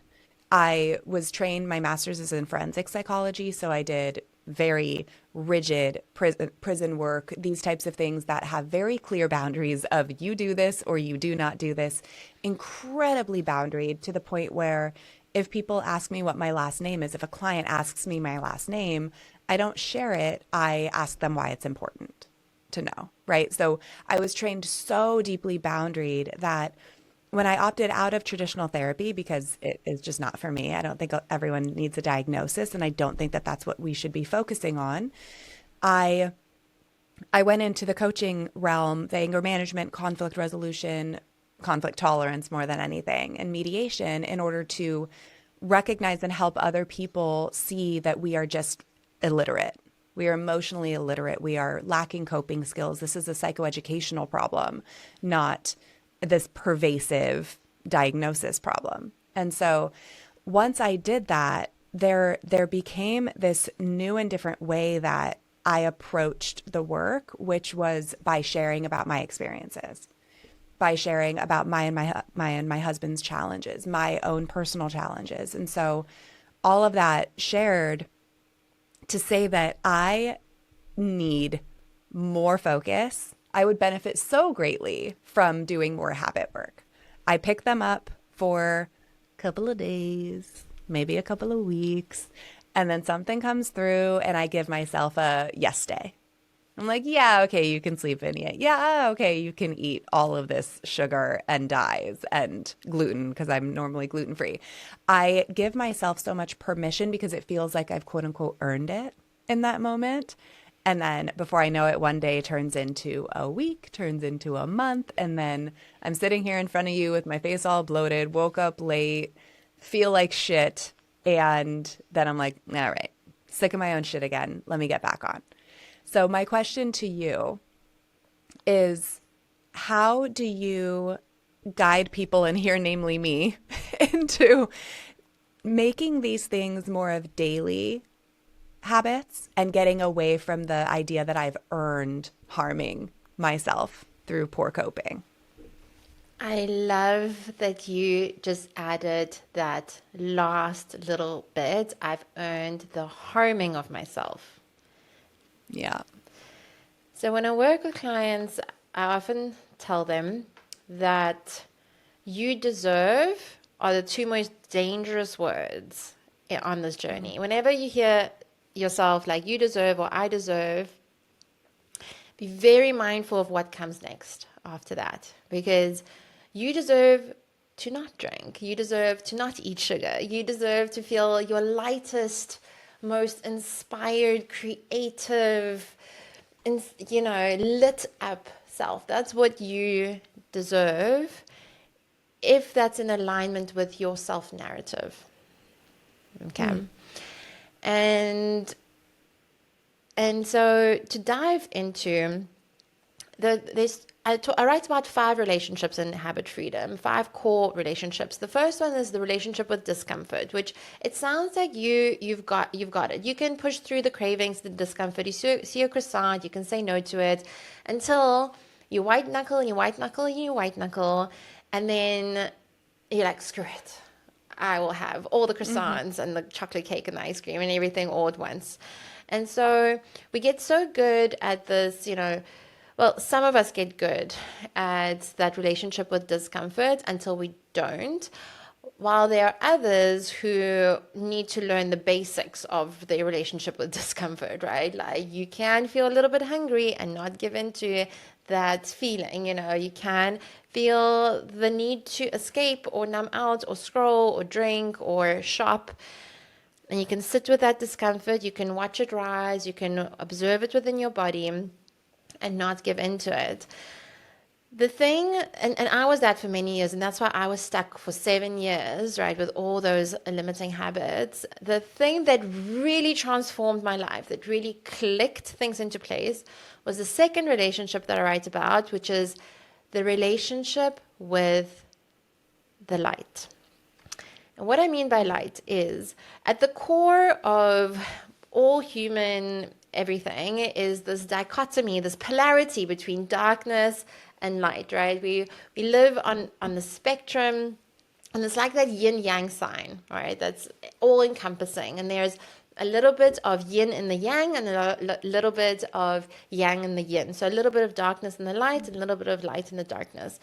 I was trained, my master's is in forensic psychology, so I did very rigid prison work, these types of things that have very clear boundaries of you do this or you do not do this, incredibly boundaried, to the point where if people ask me what my last name is, if a client asks me my last name, I don't share it. I ask them why it's important to know, right? So I was trained so deeply boundaried that when I opted out of traditional therapy because it is just not for me, I don't think everyone needs a diagnosis, and I don't think that that's what we should be focusing on. I I went into the coaching realm, the anger management, conflict resolution, conflict tolerance more than anything, and mediation in order to recognize and help other people see that we are just illiterate. We are emotionally illiterate. We are lacking coping skills. This is a psychoeducational problem, not this pervasive diagnosis problem. And so once I did that, there became this new and different way that I approached the work, which was by sharing about my experiences, by sharing about my husband's challenges, my own personal challenges. And so all of that shared to say that I need more focus. I would benefit so greatly from doing more habit work. I pick them up for a couple of days, maybe a couple of weeks, and then something comes through and I give myself a yes day. I'm like, yeah, okay, you can sleep in yet. Yeah, okay, you can eat all of this sugar and dyes and gluten because I'm normally gluten free. I give myself so much permission because it feels like I've quote unquote earned it in that moment. And then before I know it, one day turns into a week, turns into a month. And then I'm sitting here in front of you with my face all bloated, woke up late, feel like shit. And then I'm like, all right, sick of my own shit again. Let me get back on. So my question to you is, how do you guide people in here, namely me, into making these things more of daily habits and getting away from the idea that I've earned harming myself through poor coping? I love that you just added that last little bit. I've earned the harming of myself. Yeah. So when I work with clients, I often tell them that you deserve are the two most dangerous words on this journey. Whenever you hear yourself like you deserve or I deserve, be very mindful of what comes next after that, because you deserve to not drink. You deserve to not eat sugar. You deserve to feel your lightest, most inspired, creative, lit up self. That's what you deserve if that's in alignment with your self narrative. Okay. And so to dive into I write about 5 relationships in habit freedom, 5 core relationships. The first one is the relationship with discomfort, which it sounds like you've got it. You can push through the cravings, the discomfort. You see a croissant, you can say no to it until you white knuckle and you white knuckle and you white knuckle, and then you're like, screw it. I will have all the croissants and the chocolate cake and the ice cream and everything all at once. And so we get so good at this, well, some of us get good at that relationship with discomfort until we don't, while there are others who need to learn the basics of their relationship with discomfort, right? Like you can feel a little bit hungry and not give in to that feeling. You can feel the need to escape or numb out or scroll or drink or shop. And you can sit with that discomfort. You can watch it rise. You can observe it within your body and not give into it. The thing, and I was that for many years, and that's why I was stuck for 7 years, right, with all those limiting habits. The thing that really transformed my life, that really clicked things into place, was the second relationship that I write about, which is the relationship with the light. And what I mean by light is, at the core of all human everything is this dichotomy, this polarity between darkness and light, right? We live on the spectrum, and it's like that yin yang sign, right? That's all encompassing, and there's a little bit of yin in the yang and a little bit of yang in the yin. So a little bit of darkness in the light and a little bit of light in the darkness.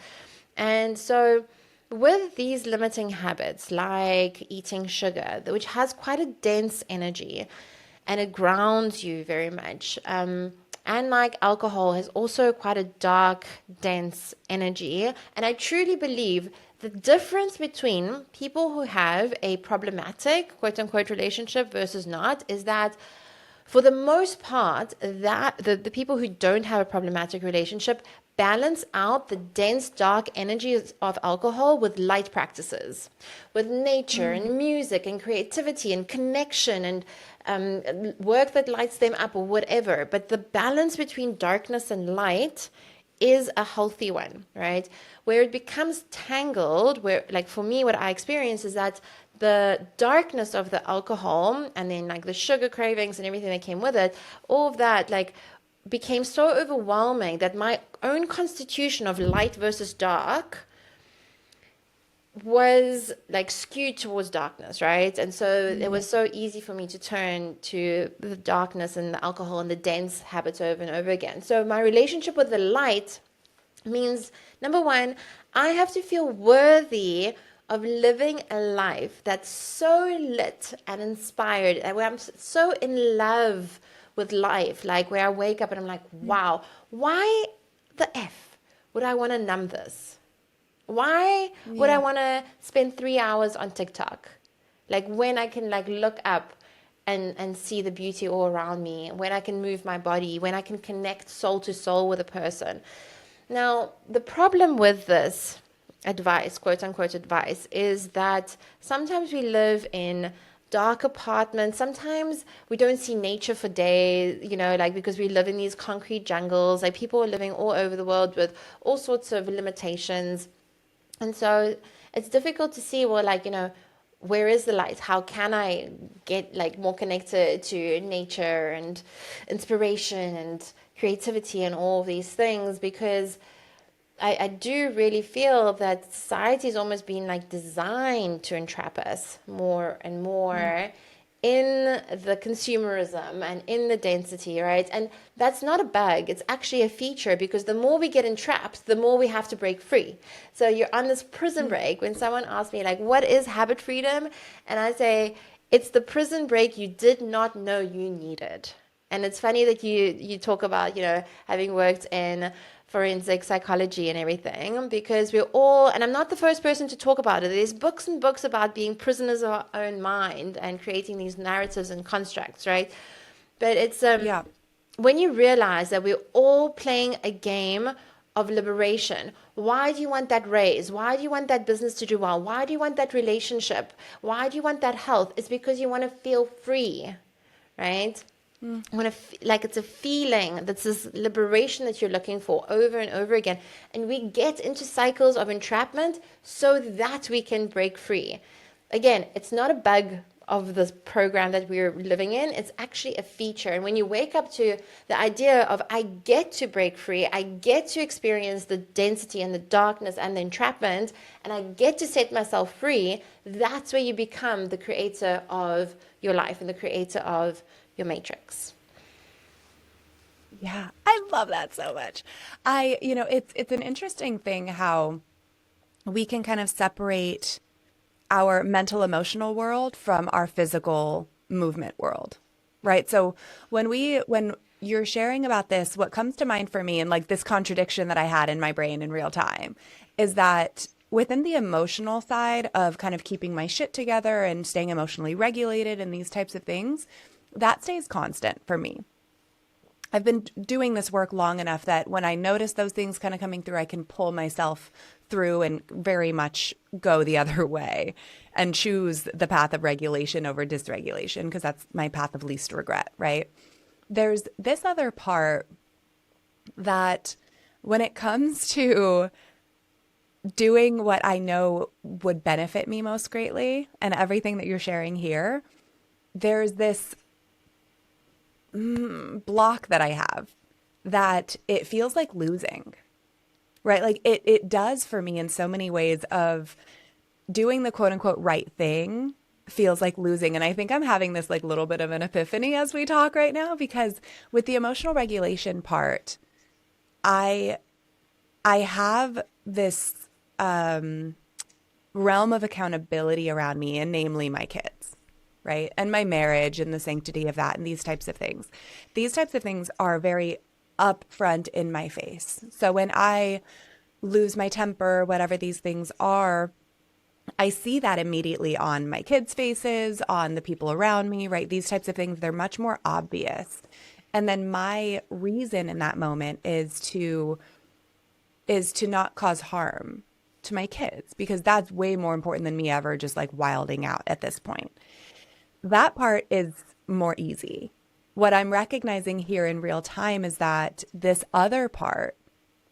And so with these limiting habits like eating sugar, which has quite a dense energy, and it grounds you very much. And like alcohol has also quite a dark, dense energy. And I truly believe the difference between people who have a problematic, quote unquote, relationship versus not is that for the most part, that the people who don't have a problematic relationship balance out the dense, dark energies of alcohol with light practices, with nature and music and creativity and connection and work that lights them up or whatever. But the balance between darkness and light is a healthy one, right? Where it becomes tangled, where, like for me, what I experience is that the darkness of the alcohol and then like the sugar cravings and everything that came with it, all of that like became so overwhelming that my own constitution of light versus dark was like skewed towards darkness, right? And so it was so easy for me to turn to the darkness and the alcohol and the dense habits over and over again. So my relationship with the light means, number one, I have to feel worthy of living a life that's so lit and inspired, and where I'm so in love with life, like where I wake up and I'm like, wow, why the F would I want to numb this? Why would I want to spend 3 hours on TikTok? Like when I can like look up and see the beauty all around me, when I can move my body, when I can connect soul to soul with a person. Now, the problem with this advice, quote unquote advice, is that sometimes we live in dark apartments. Sometimes we don't see nature for days, you know, like because we live in these concrete jungles. Like people are living all over the world with all sorts of limitations. And so it's difficult to see, well, like, you know, where is the light? How can I get like more connected to nature and inspiration and creativity and all these things? Because I do really feel that society has almost been like designed to entrap us more and more in the consumerism and in the density, right? And that's not a bug, it's actually a feature, because the more we get entrapped, the more we have to break free. So you're on this prison break. When someone asks me like, what is habit freedom? And I say, it's the prison break you did not know you needed. And it's funny that you talk about, you know, having worked in forensic psychology and everything, because we're all, and I'm not the first person to talk about it, there's books and books about being prisoners of our own mind and creating these narratives and constructs, right? But it's Yeah. when you realize that we're all playing a game of liberation. Why do you want that raise? Why do you want that business to do well? Why do you want that relationship? Why do you want that health? It's because you want to feel free, right? Want to like it's a feeling, that's this liberation that you're looking for over and over again, and we get into cycles of entrapment so that we can break free. Again, it's not a bug of this program that we're living in, it's actually a feature. And when you wake up to the idea of I get to break free, I get to experience the density and the darkness and the entrapment, and I get to set myself free, that's where you become the creator of your life and the creator of your matrix. Yeah, I love that so much. It's an interesting thing how we can kind of separate our mental emotional world from our physical movement world, right? So when you're sharing about this, what comes to mind for me, and like this contradiction that I had in my brain in real time, is that within the emotional side of kind of keeping my shit together and staying emotionally regulated and these types of things, that stays constant for me. I've been doing this work long enough that when I notice those things kind of coming through, I can pull myself through and very much go the other way and choose the path of regulation over dysregulation, because that's my path of least regret, right? There's this other part that when it comes to doing what I know would benefit me most greatly and everything that you're sharing here, there's this block that I have that it feels like losing, right? Like it does for me in so many ways of doing the quote unquote right thing feels like losing. And I think I'm having this like little bit of an epiphany as we talk right now, because with the emotional regulation part, I have this realm of accountability around me, and namely my kids, right? And my marriage and the sanctity of that and these types of things. These types of things are very upfront in my face. So when I lose my temper, whatever these things are, I see that immediately on my kids' faces, on the people around me, right? These types of things, they're much more obvious. And then my reason in that moment is to not cause harm to my kids because that's way more important than me ever just like wilding out at this point. That part is more easy. What I'm recognizing here in real time is that this other part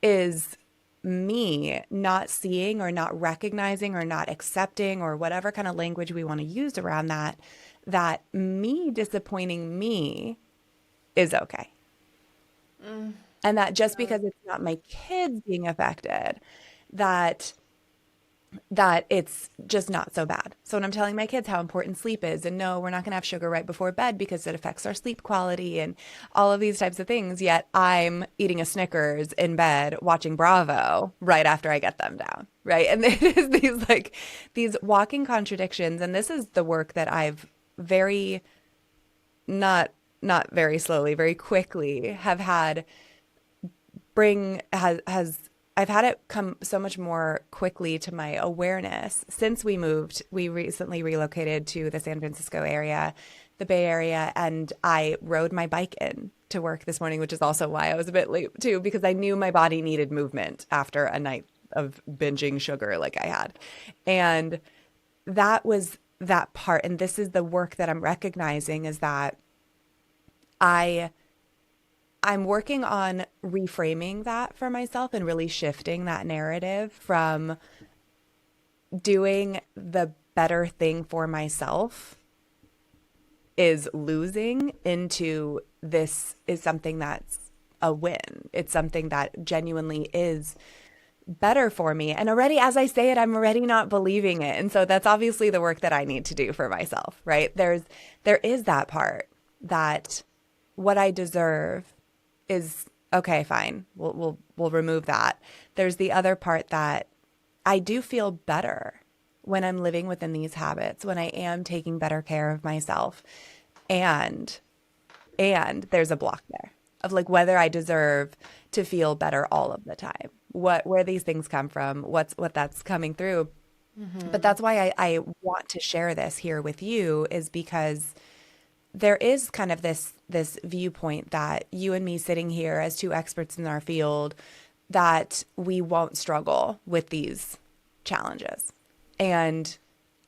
is me not seeing or not recognizing or not accepting or whatever kind of language we want to use around that, that me disappointing me is okay. And that just because it's not my kids being affected, that it's just not so bad. So when I'm telling my kids how important sleep is, and no, we're not going to have sugar right before bed because it affects our sleep quality and all of these types of things, yet I'm eating a Snickers in bed watching Bravo right after I get them down, right? And it is these like these walking contradictions. And this is the work that I've very not very slowly, very quickly have had bring has I've had it come so much more quickly to my awareness since we moved. We recently relocated to the San Francisco area, the Bay Area, and I rode my bike in to work this morning, which is also why I was a bit late too, because I knew my body needed movement after a night of binging sugar like I had. And that was that part. And this is the work that I'm recognizing is that I I'm working on reframing that for myself and really shifting that narrative from doing the better thing for myself is losing into this is something that's a win. It's something that genuinely is better for me. And already, as I say it, I'm already not believing it. And so that's obviously the work that I need to do for myself, right? There is that part that what I deserve is okay, fine. We'll remove that. There's the other part that I do feel better when I'm living within these habits, when I am taking better care of myself. And there's a block there of like whether I deserve to feel better all of the time. Where these things come from, what that's coming through. But that's why I want to share this here with you is because there is kind of this viewpoint that you and me sitting here as two experts in our field, that we won't struggle with these challenges. And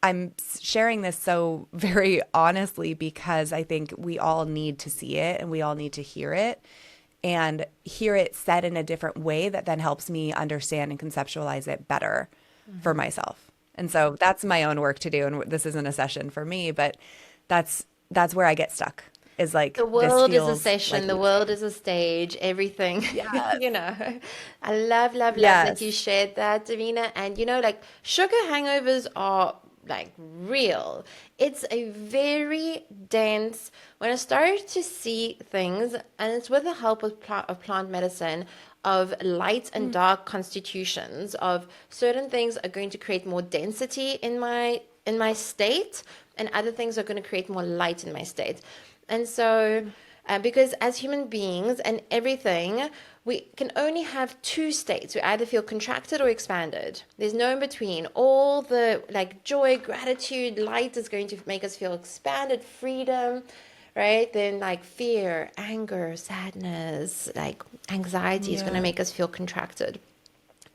I'm sharing this so very honestly because I think we all need to see it and we all need to hear it and hear it said in a different way that then helps me understand and conceptualize it better for myself. And so that's my own work to do. And this isn't a session for me, but that's where I get stuck is like, The this world is a feels session, like the losing. world is a stage, everything, Yes. you know. I love, love, love that you Yes. shared that, Davina. And, like sugar hangovers are like real. It's a very dense, when I started to see things, and it's with the help of plant medicine, of light and dark constitutions, of certain things are going to create more density in my state, and other things are going to create more light in my state. And so, because as human beings and everything, we can only have two states. We either feel contracted or expanded. There's no in between. All the like joy, gratitude, light is going to make us feel expanded, freedom, right? Then like fear, anger, sadness, like anxiety is going to Yeah. make us feel contracted.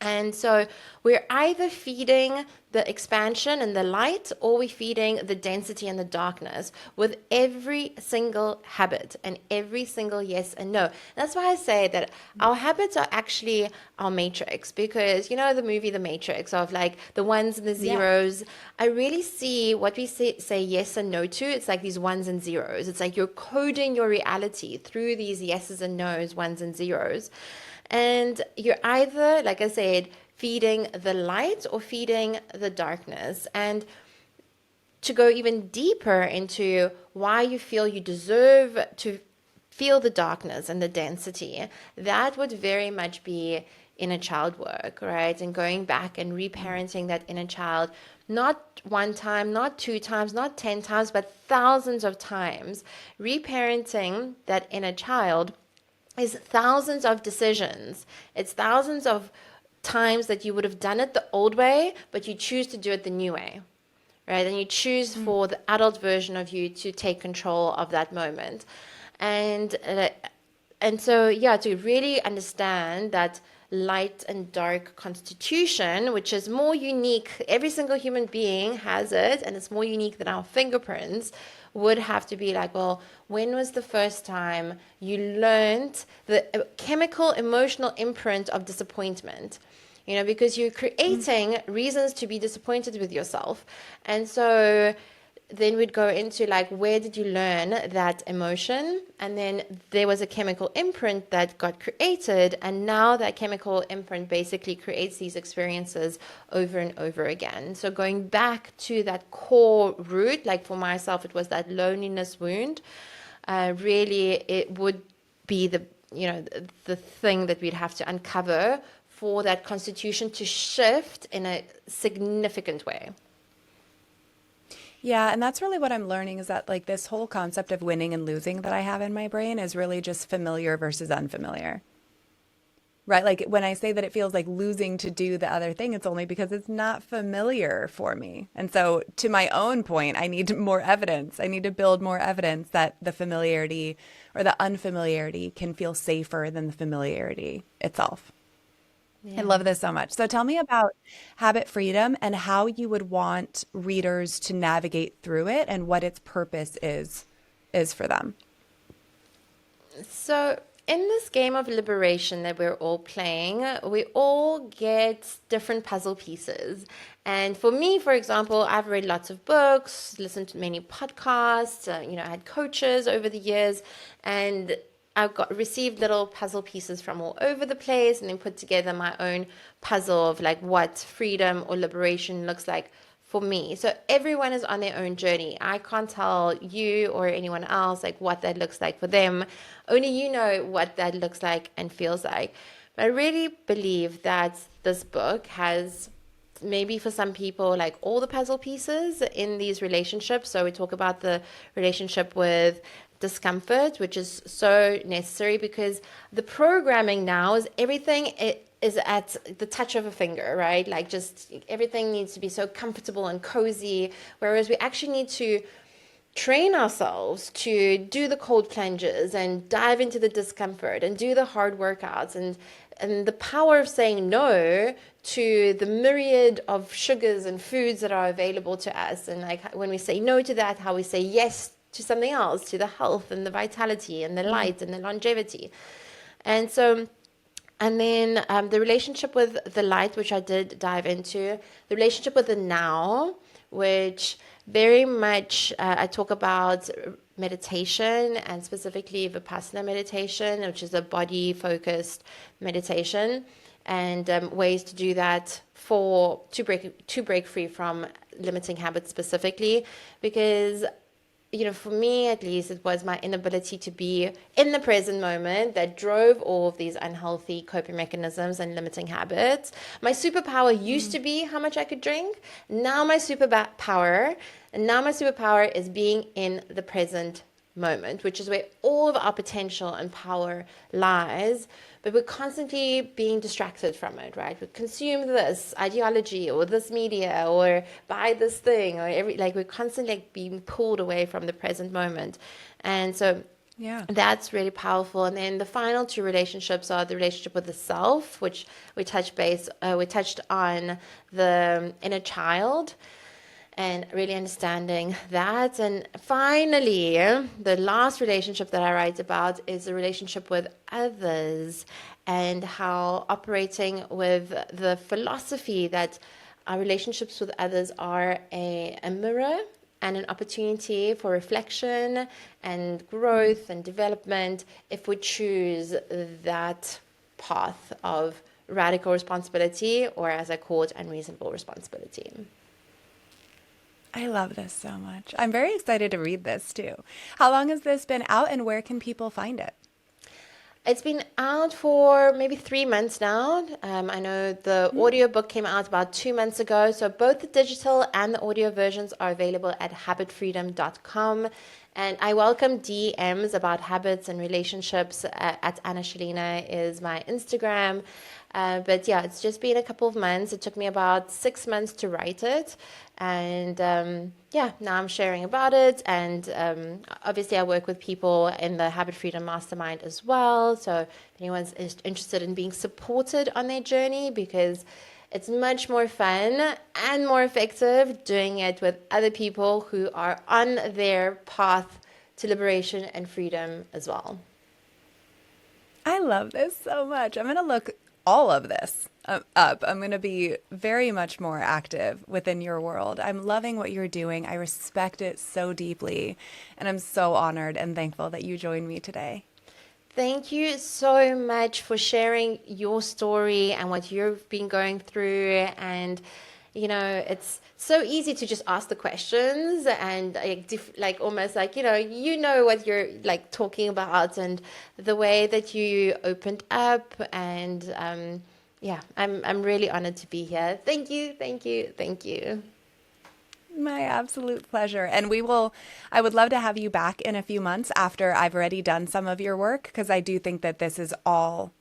And so we're either feeding the expansion and the light, or we're feeding the density and the darkness with every single habit and every single yes and no. That's why I say that our habits are actually our matrix, because you know the movie The Matrix, of like the ones and the Yes. zeros. I really see what we say yes and no to. It's like these ones and zeros. It's like you're coding your reality through these yeses and nos, ones and zeros. And you're either, like I said, feeding the light or feeding the darkness. And to go even deeper into why you feel you deserve to feel the darkness and the density, that would very much be inner child work, right? And going back and reparenting that inner child, not one time, not two times, not 10 times, but thousands of times. Reparenting that inner child is thousands of decisions. It's thousands of times that you would have done it the old way, but you choose to do it the new way, right? And you choose for the adult version of you to take control of that moment. And so, yeah, to really understand that light and dark constitution, which is more unique, every single human being has it, and it's more unique than our fingerprints, would have to be like, well, when was the first time you learned the chemical emotional imprint of disappointment? You know, because you're creating reasons to be disappointed with yourself. And so then we'd go into like, where did you learn that emotion? And then there was a chemical imprint that got created, and now that chemical imprint basically creates these experiences over and over again. So going back to that core root, like for myself, it was that loneliness wound. Really, it would be the thing that we'd have to uncover for that constitution to shift in a significant way. Yeah, and that's really what I'm learning is that like this whole concept of winning and losing that I have in my brain is really just familiar versus unfamiliar. Right? Like when I say that it feels like losing to do the other thing, it's only because it's not familiar for me. And so to my own point, I need more evidence. I need to build more evidence that the familiarity or the unfamiliarity can feel safer than the familiarity itself. I Yeah. love this so much. So tell me about habit freedom and how you would want readers to navigate through it and what its purpose is for them. So, in this game of liberation that we're all playing, we all get different puzzle pieces. And for me, for example, I've read lots of books, listened to many podcasts, I had coaches over the years, and I've received little puzzle pieces from all over the place and then put together my own puzzle of like what freedom or liberation looks like for me. So everyone is on their own journey. I can't tell you or anyone else like what that looks like for them. Only you know what that looks like and feels like. But I really believe that this book has maybe for some people like all the puzzle pieces in these relationships. So we talk about the relationship with discomfort, which is so necessary because the programming now is everything is at the touch of a finger, right? Like just everything needs to be so comfortable and cozy, whereas we actually need to train ourselves to do the cold plunges and dive into the discomfort and do the hard workouts and the power of saying no to the myriad of sugars and foods that are available to us. And like when we say no to that, how we say yes to something else, to the health and the vitality and the light and the longevity. And so, and then the relationship with the light, which I did dive into, the relationship with the now, which very much I talk about meditation and specifically Vipassana meditation, which is a body-focused meditation, and ways to do that to break free from limiting habits specifically, because for me at least, it was my inability to be in the present moment that drove all of these unhealthy coping mechanisms and limiting habits. My superpower used to be how much I could drink. Now my superpower is being in the present moment, which is where all of our potential and power lies. But we're constantly being distracted from it, right? We consume this ideology or this media or buy this thing or we're constantly being pulled away from the present moment. And so that's really powerful. And then the final two relationships are the relationship with the self, which we touched on the inner child and really understanding that. And finally, the last relationship that I write about is the relationship with others and how operating with the philosophy that our relationships with others are a mirror and an opportunity for reflection and growth and development if we choose that path of radical responsibility, or as I call it, unreasonable responsibility. I love this so much. I'm very excited to read this too. How long has this been out and where can people find it? It's been out for maybe 3 months now. I know the audiobook came out about 2 months ago. So both the digital and the audio versions are available at habitfreedom.com. And I welcome DMs about habits and relationships. At Anna Shilina is my Instagram. But yeah, it's just been a couple of months. It took me about 6 months to write it. And yeah, now I'm sharing about it. And obviously, I work with people in the Habit Freedom Mastermind as well. So if anyone's interested in being supported on their journey, because it's much more fun and more effective doing it with other people who are on their path to liberation and freedom as well. I love this so much. I'm going to look all of this up. I'm going to be very much more active within your world. I'm loving what you're doing. I respect it so deeply. And I'm so honored and thankful that you joined me today. Thank you so much for sharing your story and what you've been going through. And, it's so easy to just ask the questions and like almost like, you know what you're like talking about, and the way that you opened up. And yeah, I'm really honored to be here. Thank you, thank you, thank you. My absolute pleasure. And I would love to have you back in a few months after I've already done some of your work, because I do think that this is all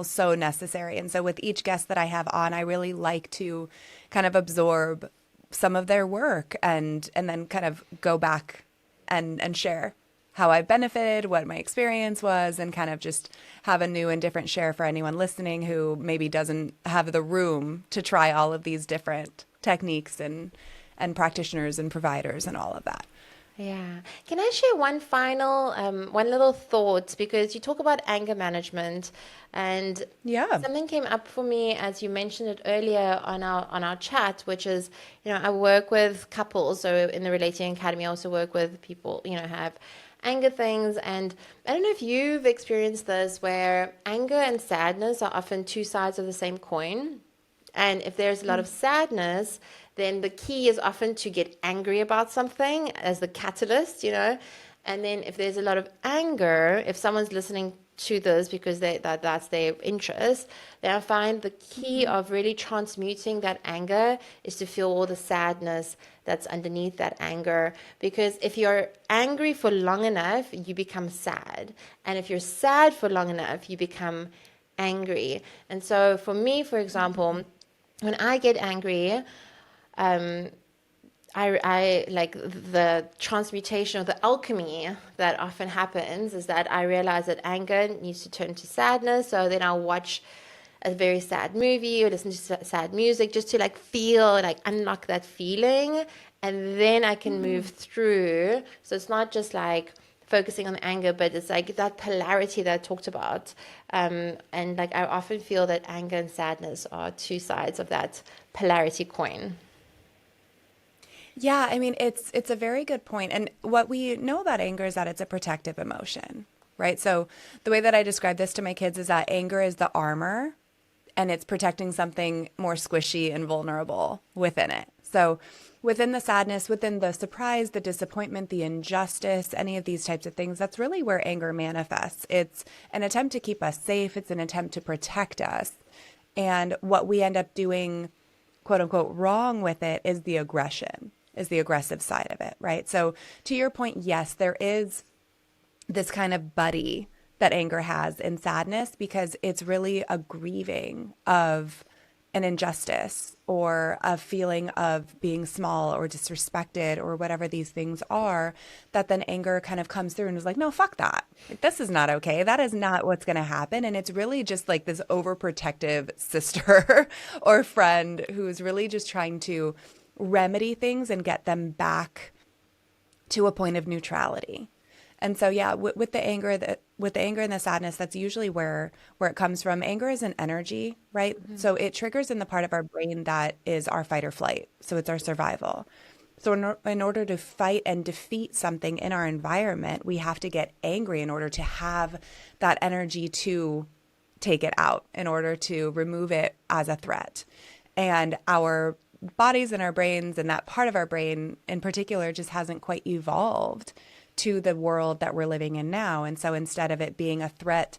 so necessary. And so with each guest that I have on, I really like to kind of absorb some of their work and then kind of go back and share how I benefited, what my experience was, and kind of just have a new and different share for anyone listening who maybe doesn't have the room to try all of these different techniques and practitioners and providers and all of that. Yeah. Can I share one little thought? Because you talk about anger management, and Yeah. something came up for me as you mentioned it earlier on our chat, which is, I work with couples. So in the Relating Academy, I also work with people, have anger things. And I don't know if you've experienced this, where anger and sadness are often two sides of the same coin. And if there's a lot of sadness, then the key is often to get angry about something as the catalyst, And then if there's a lot of anger, if someone's listening to this because that's their interest, then I find the key of really transmuting that anger is to feel all the sadness that's underneath that anger. Because if you're angry for long enough, you become sad. And if you're sad for long enough, you become angry. And so for me, for example, when I get angry, I like the transmutation or the alchemy that often happens is that I realize that anger needs to turn to sadness. So then I'll watch a very sad movie or listen to sad music just to like feel, like unlock that feeling. And then I can move through. So it's not just like focusing on the anger, but it's like that polarity that I talked about. And like I often feel that anger and sadness are two sides of that polarity coin. Yeah, I mean it's a very good point. And what we know about anger is that it's a protective emotion, right? So the way that I describe this to my kids is that anger is the armor and it's protecting something more squishy and vulnerable within it. So within the sadness, within the surprise, the disappointment, the injustice, any of these types of things, that's really where anger manifests. It's an attempt to keep us safe. It's an attempt to protect us. And what we end up doing, quote unquote, wrong with it is the aggression, is the aggressive side of it, right? So to your point, yes, there is this kind of buddy that anger has in sadness because it's really a grieving of an injustice or a feeling of being small or disrespected or whatever these things are, that then anger kind of comes through and is like, no, fuck that. Like, this is not okay. That is not what's going to happen. And it's really just like this overprotective sister or friend who's really just trying to remedy things and get them back to a point of neutrality. And so, yeah, with the anger and the sadness, that's usually where it comes from. Anger is an energy, right? So it triggers in the part of our brain that is our fight or flight. So it's our survival. So in order to fight and defeat something in our environment, we have to get angry in order to have that energy to take it out, in order to remove it as a threat. And our bodies and our brains, and that part of our brain in particular, just hasn't quite evolved to the world that we're living in now. And so instead of it being a threat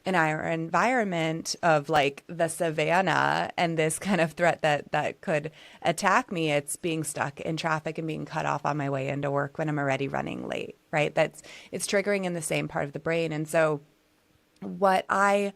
in our environment of like the savannah and this kind of threat that could attack me, it's being stuck in traffic and being cut off on my way into work when I'm already running late, right? It's triggering in the same part of the brain. And so what I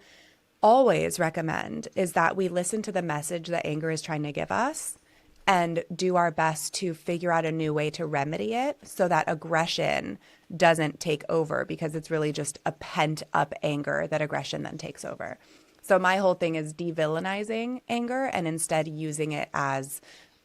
always recommend is that we listen to the message that anger is trying to give us and do our best to figure out a new way to remedy it so that aggression doesn't take over, because it's really just a pent up anger that aggression then takes over. So my whole thing is de-villainizing anger and instead using it as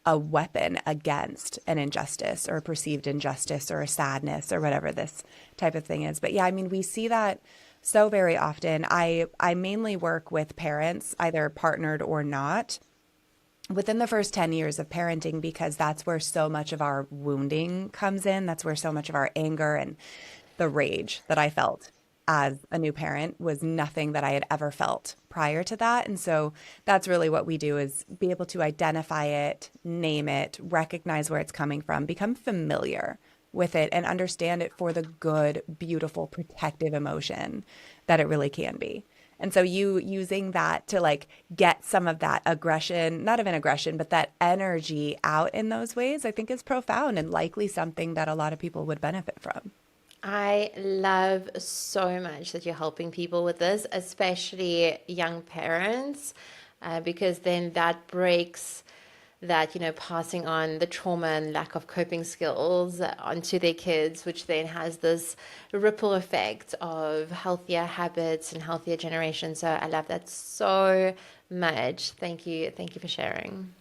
a weapon against an injustice or a perceived injustice or a sadness or whatever this type of thing is. But yeah, I mean, we see that so very often. I mainly work with parents, either partnered or not, within the first 10 years of parenting, because that's where so much of our wounding comes in. That's where so much of our anger and the rage that I felt as a new parent was nothing that I had ever felt prior to that. And so that's really what we do, is be able to identify it, name it, recognize where it's coming from, become familiar with it, and understand it for the good, beautiful, protective emotion that it really can be. And so you using that to like get some of that aggression, not even aggression, but that energy out in those ways, I think is profound and likely something that a lot of people would benefit from. I love so much that you're helping people with this, especially young parents, because then that breaks that, passing on the trauma and lack of coping skills onto their kids, which then has this ripple effect of healthier habits and healthier generations. So I love that so much. Thank you. Thank you for sharing.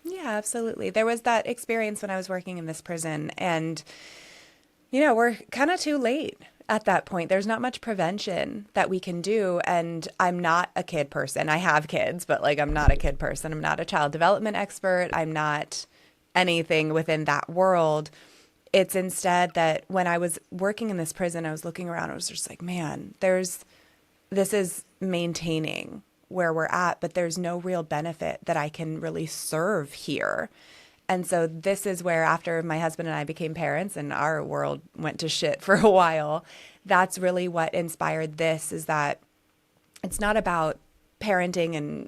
Yeah, absolutely. There was that experience when I was working in this prison, and we're kind of too late at that point. There's not much prevention that we can do. And I'm not a kid person. I have kids, but like, I'm not a kid person. I'm not a child development expert. I'm not anything within that world. It's instead that when I was working in this prison, I was looking around, I was just like, man, this is maintaining where we're at, but there's no real benefit that I can really serve here. And so this is where, after my husband and I became parents and our world went to shit for a while, that's really what inspired this, is that it's not about parenting and,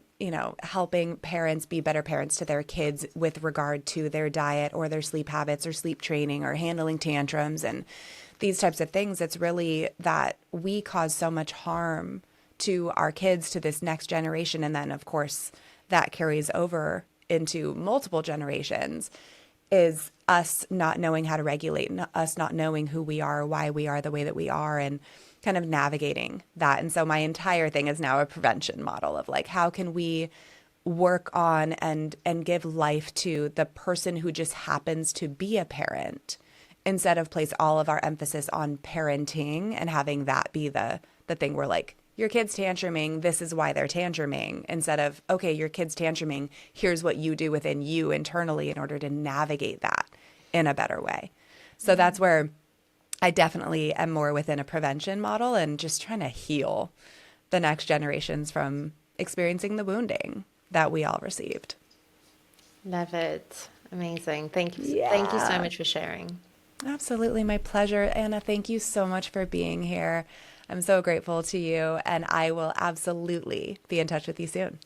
helping parents be better parents to their kids with regard to their diet or their sleep habits or sleep training or handling tantrums and these types of things. It's really that we cause so much harm to our kids, to this next generation. And then, of course, that carries over into multiple generations, is us not knowing how to regulate, us not knowing who we are, why we are the way that we are, and kind of navigating that. And so my entire thing is now a prevention model of like, how can we work on and give life to the person who just happens to be a parent, instead of place all of our emphasis on parenting and having that be the thing where like, your kid's tantruming, this is why they're tantruming, instead of, okay, your kid's tantruming, here's what you do within you internally in order to navigate that in a better way. So that's where I definitely am more within a prevention model and just trying to heal the next generations from experiencing the wounding that we all received. Love it. Amazing. Thank you. Yeah. Thank you so much for sharing. Absolutely. My pleasure. Anna, thank you so much for being here. I'm so grateful to you, and I will absolutely be in touch with you soon.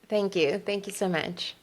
Thank you. Thank you so much.